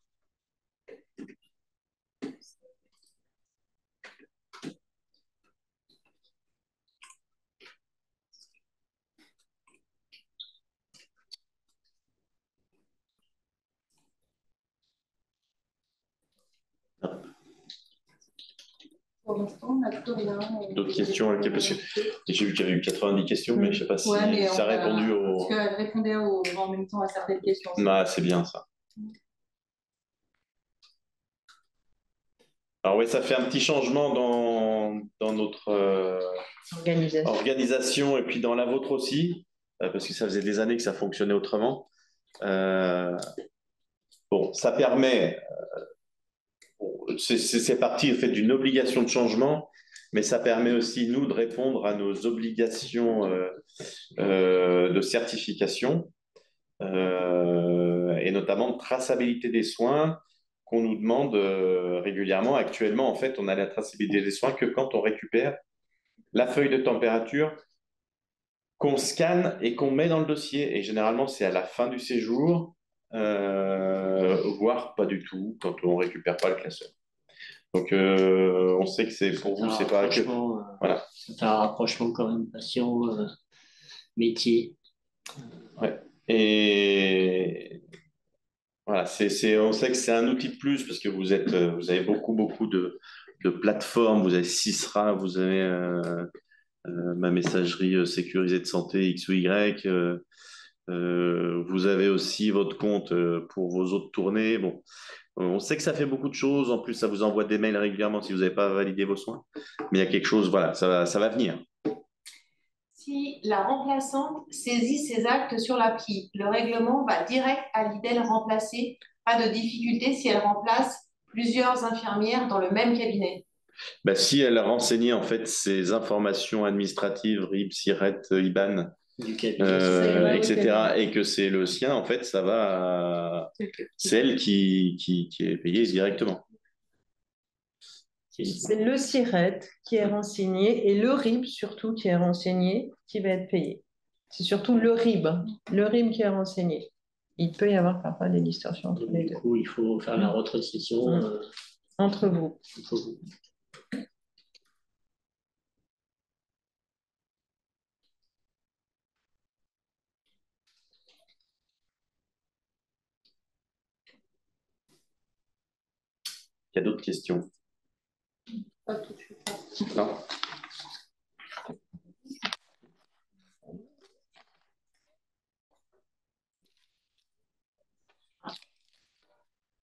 Pour l'instant, on n'a plus rien. D'autres questions? Parce que j'ai vu qu'il y avait eu 90 questions, mais je ne sais pas si ça a répondu aux. Parce qu'elle répondait en même temps à certaines questions. Ah, c'est bien ça. Alors oui, ça fait un petit changement dans notre organisation et puis dans la vôtre aussi, parce que ça faisait des années que ça fonctionnait autrement. Bon, ça permet, c'est parti en fait d'une obligation de changement, mais ça permet aussi, nous, de répondre à nos obligations de certification et notamment de traçabilité des soins qu'on nous demande régulièrement. Actuellement, en fait, on a la traçabilité des soins que quand on récupère la feuille de température qu'on scanne et qu'on met dans le dossier. Et généralement, c'est à la fin du séjour, voire pas du tout, quand on ne récupère pas le classeur. Donc, on sait que c'est pour vous, c'est pas que. Voilà. C'est un rapprochement quand même patient-métier. Ouais. Et voilà, on sait que c'est un outil de plus parce que vous avez beaucoup de plateformes. Vous avez Sysra, vous avez ma messagerie sécurisée de santé X ou Y. Vous avez aussi votre compte pour vos autres tournées. Bon, on sait que ça fait beaucoup de choses. En plus, ça vous envoie des mails régulièrement si vous n'avez pas validé vos soins. Mais il y a quelque chose, voilà, ça va venir. Si la remplaçante saisit ses actes sur l'appli, le règlement va direct à l'IDEL remplacé. Pas de difficulté si elle remplace plusieurs infirmières dans le même cabinet. Bah, si elle a renseigné en fait ses informations administratives, RIB, SIRET, IBAN, etc., et que c'est le sien, en fait, ça va. C'est elle qui est payée directement. C'est le SIRET qui est renseigné et le RIB surtout qui est renseigné qui va être payé. C'est surtout le RIB qui est renseigné. il peut y avoir parfois des distorsions entre les deux. Du coup, il faut faire la retransmission entre vous. Entre vous. Il y a d'autres questions? Pas tout de suite. Non.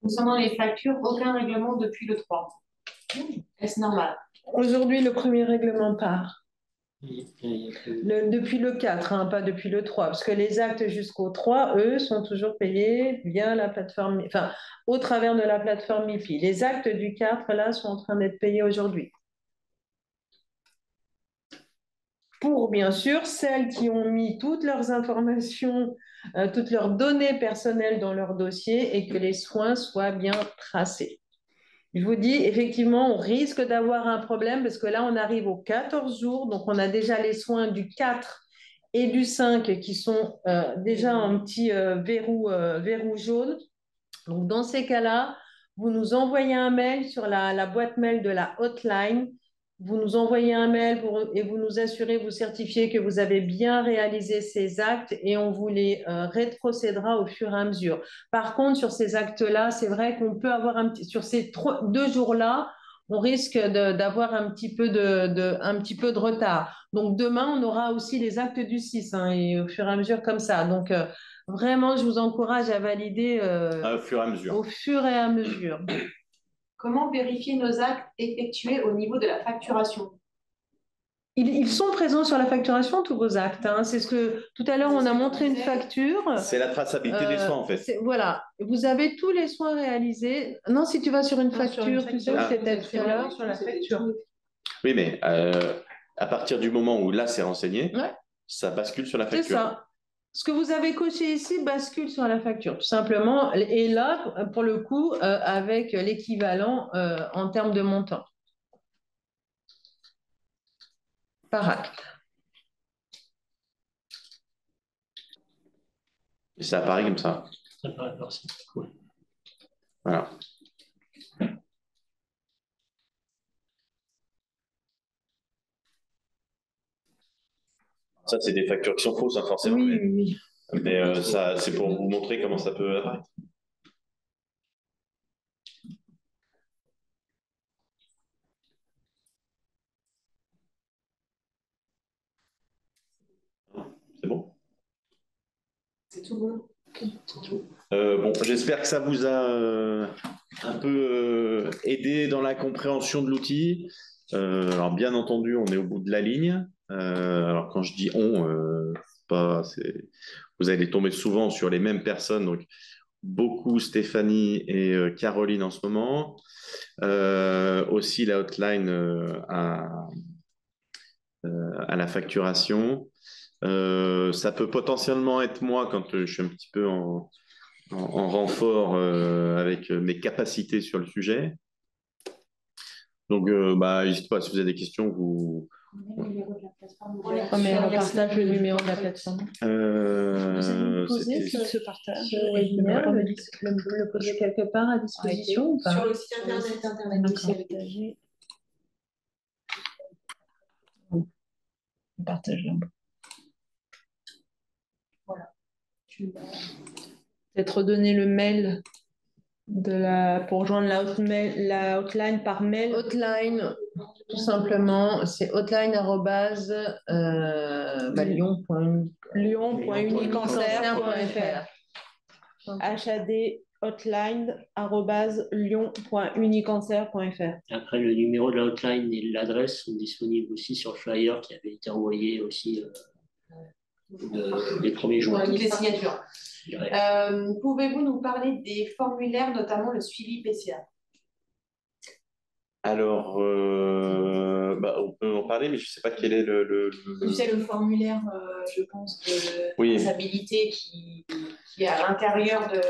Concernant les factures, aucun règlement depuis le 3. Est-ce normal? Aujourd'hui, le premier règlement part. Depuis le 4, hein, pas depuis le 3, parce que les actes jusqu'au 3, eux, sont toujours payés via la plateforme, enfin, au travers de la plateforme MIFI. Les actes du 4, là, sont en train d'être payés aujourd'hui. Pour, bien sûr, celles qui ont mis toutes leurs informations, toutes leurs données personnelles dans leur dossier et que les soins soient bien tracés. Je vous dis, effectivement, on risque d'avoir un problème parce que là, on arrive aux 14 jours. Donc, on a déjà les soins du 4 et du 5 qui sont déjà un petit verrou jaune. Donc, dans ces cas-là, vous nous envoyez un mail sur la boîte mail de la hotline. Vous nous envoyez un mail et vous nous assurez, vous certifiez que vous avez bien réalisé ces actes et on vous les rétrocédera au fur et à mesure. Par contre, sur ces actes-là, c'est vrai qu'on peut avoir sur ces 2 jours-là, on risque d'avoir un petit peu de retard. Donc demain, on aura aussi les actes du 6 hein, et au fur et à mesure comme ça. Donc vraiment, je vous encourage à valider au fur et à mesure. Au fur et à mesure. Comment vérifier nos actes effectués au niveau de la facturation? Ils sont présents sur la facturation, tous vos actes. Hein. C'est ce que tout à l'heure, on a montré une facture. C'est la traçabilité des soins, en fait. Voilà. Vous avez tous les soins réalisés. Non, si tu vas sur une facture, tu sais, c'était tout à l'heure sur la facture. Oui, mais à partir du moment où là, c'est renseigné, ouais. Ça bascule sur la facture. C'est ça. Ce que vous avez coché ici bascule sur la facture, tout simplement. Et là, pour le coup, avec l'équivalent en termes de montant. Par acte. Et ça apparaît comme ça. Ça apparaît comme ça. Ouais. Voilà. Ça, c'est des factures qui sont fausses, hein, forcément. Oui, oui. Mais ça, c'est pour vous montrer comment ça peut apparaître. C'est bon? C'est tout bon. Bon, j'espère que ça vous a un peu aidé dans la compréhension de l'outil. Alors, bien entendu, on est au bout de la ligne. Alors, quand je dis on, vous allez tomber souvent sur les mêmes personnes. Donc, beaucoup Stéphanie et Caroline en ce moment. Aussi la hotline à la facturation. Ça peut potentiellement être moi quand je suis un petit peu en renfort avec mes capacités sur le sujet. Donc, n'hésitez pas, si vous avez des questions, vous... On partage le numéro de la plateforme. Vous allez me poser ce partage webinaire, le poser quelque part à disposition ou pas? Sur le site internet. Partager. Partage là. Voilà. Peut-être redonner le mail pour rejoindre la hotline par mail. Hotline, tout simplement, c'est hotline@lyon.unicancer.fr. hotline@lyon.unicancer.fr. Après, le numéro de la hotline et l'adresse sont disponibles aussi sur le flyer qui avait été envoyé aussi les premiers jours. Toutes les signatures. Pouvez-vous nous parler des formulaires, notamment le suivi PCA? Alors, on peut en parler, mais je ne sais pas quel est le... Tu sais, le formulaire, je pense, de responsabilité qui est à l'intérieur de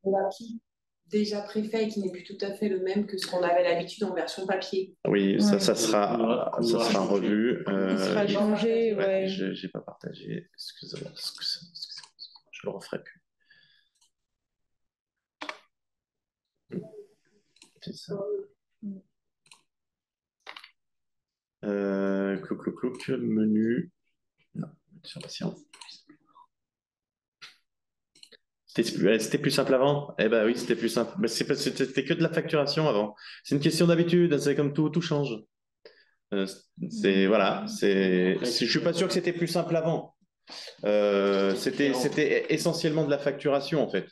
l'appli déjà préfet et qui n'est plus tout à fait le même que ce qu'on avait l'habitude en version papier. Oui, ça sera revu. Il sera changé, ouais. J'ai pas partagé. Excusez-moi. je le referai plus. C'est ça. Clouc, menu. Non, patient. C'était plus simple avant? Eh ben oui, c'était plus simple. Mais c'était que de la facturation avant. C'est une question d'habitude, c'est comme tout change. Voilà, je suis pas sûr que c'était plus simple avant. C'était essentiellement de la facturation en fait.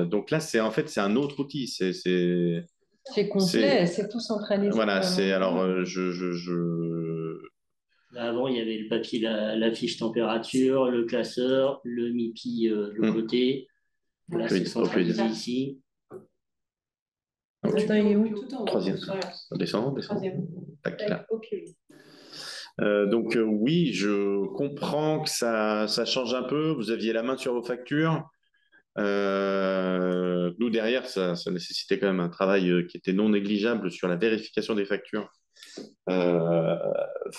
Donc là, c'est un autre outil. C'est complet, c'est tout centralisé. Voilà, alors Avant, il y avait le papier, la fiche température, le classeur, le MIPI de côté. Là, c'est centralisé ici. Attends, il est où? Troisième. Descends. Tac, là. Donc oui, je comprends que ça change un peu. Vous aviez la main sur vos factures. Nous, derrière, ça nécessitait quand même un travail qui était non négligeable sur la vérification des factures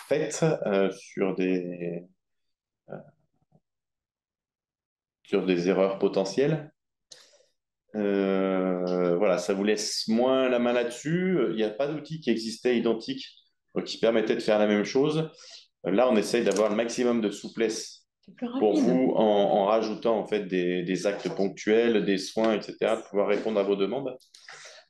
faites sur des erreurs potentielles. Voilà, ça vous laisse moins la main là-dessus. Il n'y a pas d'outil qui existait identique qui permettait de faire la même chose. Là, on essaye d'avoir le maximum de souplesse pour vous en rajoutant en fait des actes ponctuels, des soins, etc., de pouvoir répondre à vos demandes.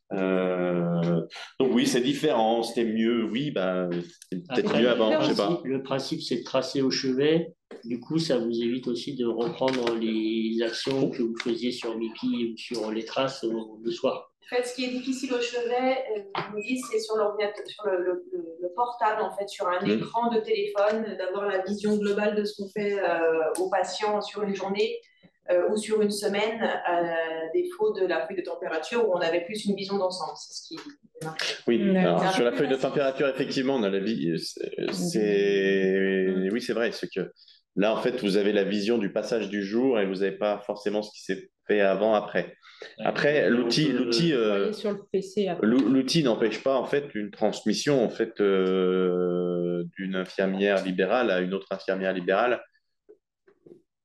Donc oui, c'est différent, c'était mieux, oui, c'était peut-être mieux avant, je sais pas. Le principe, c'est de tracer au chevet. Du coup, ça vous évite aussi de reprendre les actions que vous faisiez sur MIPI ou sur les traces le soir. En fait, ce qui est difficile au chevet, vous me dites, c'est sur l'ordinateur, sur le portable, en fait, sur un écran de téléphone, d'avoir la vision globale de ce qu'on fait aux patients sur une journée ou sur une semaine, à défaut de la feuille de température où on avait plus une vision d'ensemble. C'est ce qui oui, alors, sur la feuille de température, effectivement, on a la vie. Oui, c'est vrai, c'est que là, en fait, vous avez la vision du passage du jour et vous n'avez pas forcément ce qui s'est fait avant, après. Après, l'outil n'empêche pas en fait une transmission en fait d'une infirmière libérale à une autre infirmière libérale,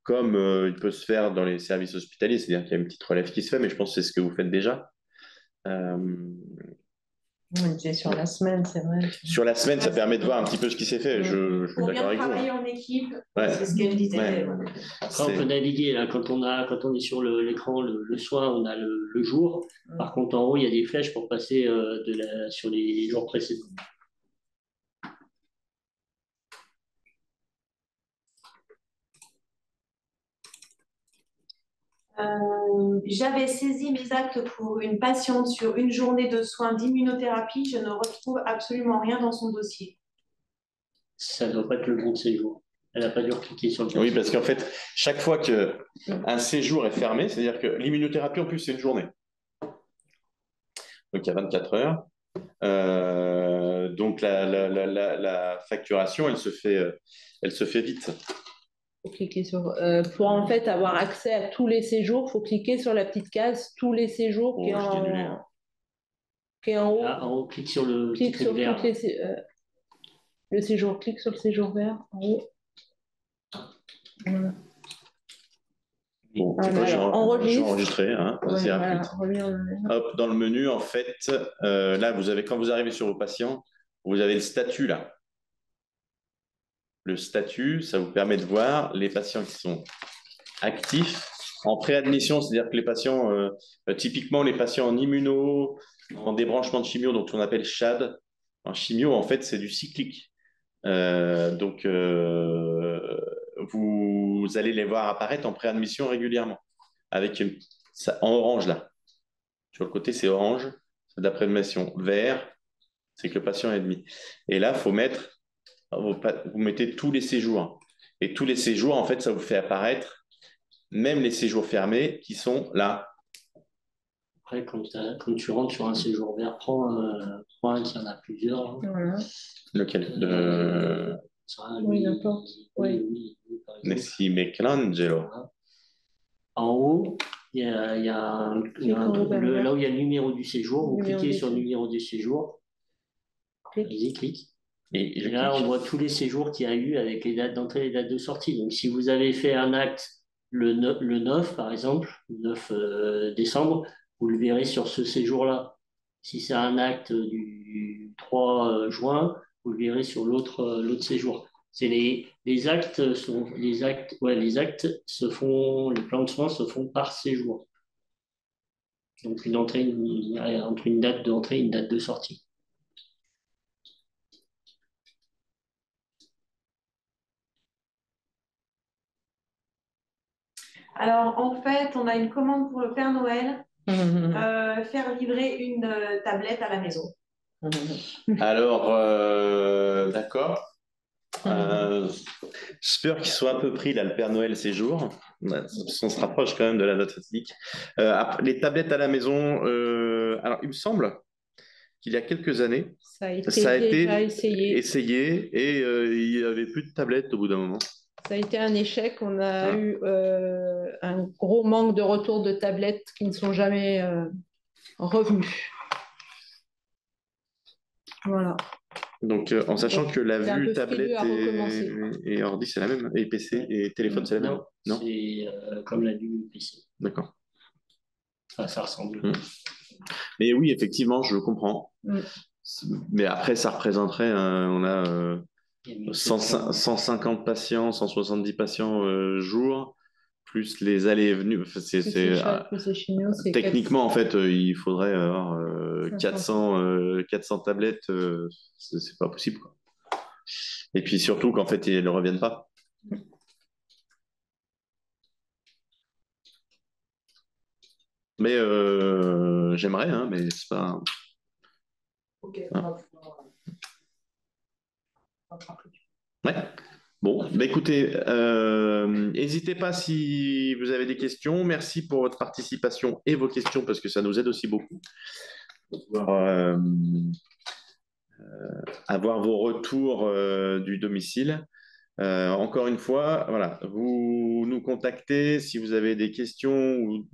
comme il peut se faire dans les services hospitaliers, c'est-à-dire qu'il y a une petite relève qui se fait, mais je pense que c'est ce que vous faites déjà. C'est sur la semaine, c'est vrai. Sur la semaine, ça permet de voir un petit peu ce qui s'est fait. Je suis d'accord avec vous. Pour bien travailler en équipe, c'est ce qu'elle disait. Ouais. Après, on peut naviguer. Là, quand on est sur l'écran le soir, on a le jour. Par contre, en haut, il y a des flèches pour passer sur les jours précédents. J'avais saisi mes actes pour une patiente sur une journée de soins d'immunothérapie. Je ne retrouve absolument rien dans son dossier. Ça ne doit pas être le bon séjour. Elle n'a pas dû cliquer sur le bon. Oui, parce qu'en fait, chaque fois qu'un séjour est fermé, c'est-à-dire que l'immunothérapie, en plus, c'est une journée. Donc, il y a 24 heures. Donc, la facturation, elle se fait vite. Faut cliquer sur, pour en fait avoir accès à tous les séjours, il faut cliquer sur la petite case tous les séjours qui est en haut. Là, en haut, clique sur le le séjour, clique sur le séjour vert en haut. Voilà. Bon, enregistrer, hein, hop, dans le menu, en fait, là, quand vous arrivez sur vos patients, vous avez le statut là. Le statut, ça vous permet de voir les patients qui sont actifs en préadmission, c'est-à-dire que les patients, typiquement les patients en immuno, en débranchement de chimio, donc on appelle CHAD. En chimio, en fait, c'est du cyclique. Donc, vous allez les voir apparaître en préadmission régulièrement, avec en orange là. Sur le côté, c'est orange, c'est d'après-admission. Vert, c'est que le patient est admis. Et là, vous mettez tous les séjours. Et tous les séjours, en fait, ça vous fait apparaître même les séjours fermés qui sont là. Après, quand tu rentres sur un séjour vert, prends un qui en a plusieurs. Voilà. Lequel Oui, n'importe. Oui, Nessi Michelangelo. En haut, il y a là où il y a le numéro du séjour. Vous cliquez sur le numéro du séjour. Allez-y, clique. Et là, on voit tous les séjours qu'il y a eu avec les dates d'entrée et les dates de sortie. Donc, si vous avez fait un acte le 9, par exemple, le 9 décembre, vous le verrez sur ce séjour-là. Si c'est un acte du 3 juin, vous le verrez sur l'autre séjour. C'est les actes sont les actes se font, les plans de soins se font par séjour. Donc entre une date d'entrée et une date de sortie. Alors, en fait, on a une commande pour le Père Noël, faire livrer une tablette à la maison. Alors, d'accord. J'espère qu'il soit un peu pris, là, le Père Noël ces jours. On se rapproche quand même de la date fatidique. Les tablettes à la maison, alors il me semble qu'il y a quelques années, ça a été essayé et il n'y avait plus de tablettes au bout d'un moment. Ça a été un échec. On a eu un gros manque de retour de tablettes qui ne sont jamais revenus. Voilà. Donc, en sachant que la vue tablette et ordi, c'est la même, et PC et téléphone, c'est la même. Non, c'est comme la vue PC. D'accord. Enfin, ça ressemble. Mais oui, effectivement, je comprends. Mais après, ça représenterait, on a 150 patients, 170 patients jour, plus les allées et venues. Techniquement, en fait, il faudrait avoir 400 tablettes. C'est pas possible, quoi. Et puis surtout qu'en fait, ils ne reviennent pas. Mais j'aimerais, hein, mais c'est pas. Ok. Ouais. Bon, bah écoutez, n'hésitez pas si vous avez des questions. Merci pour votre participation et vos questions parce que ça nous aide aussi beaucoup. Pour avoir vos retours du domicile. Encore une fois, voilà, vous nous contactez si vous avez des questions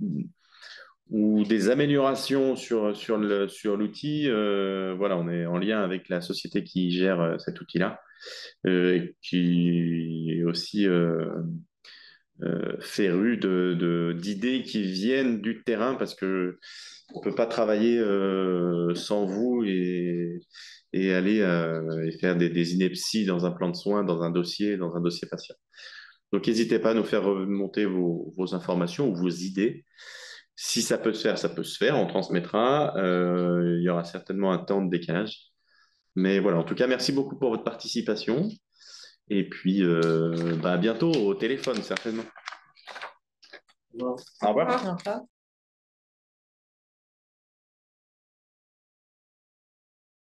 ou des améliorations sur l'outil. Voilà, on est en lien avec la société qui gère cet outil-là, qui est aussi féru d'idées qui viennent du terrain parce que on peut pas travailler sans vous et aller et faire des inepties dans un plan de soins, dans un dossier patient. Donc, n'hésitez pas à nous faire remonter vos informations ou vos idées. Si ça peut se faire, ça peut se faire. On transmettra. Il y aura certainement un temps de décalage. Mais voilà, en tout cas, merci beaucoup pour votre participation. Et puis, à bientôt au téléphone, certainement. Au revoir. Au revoir.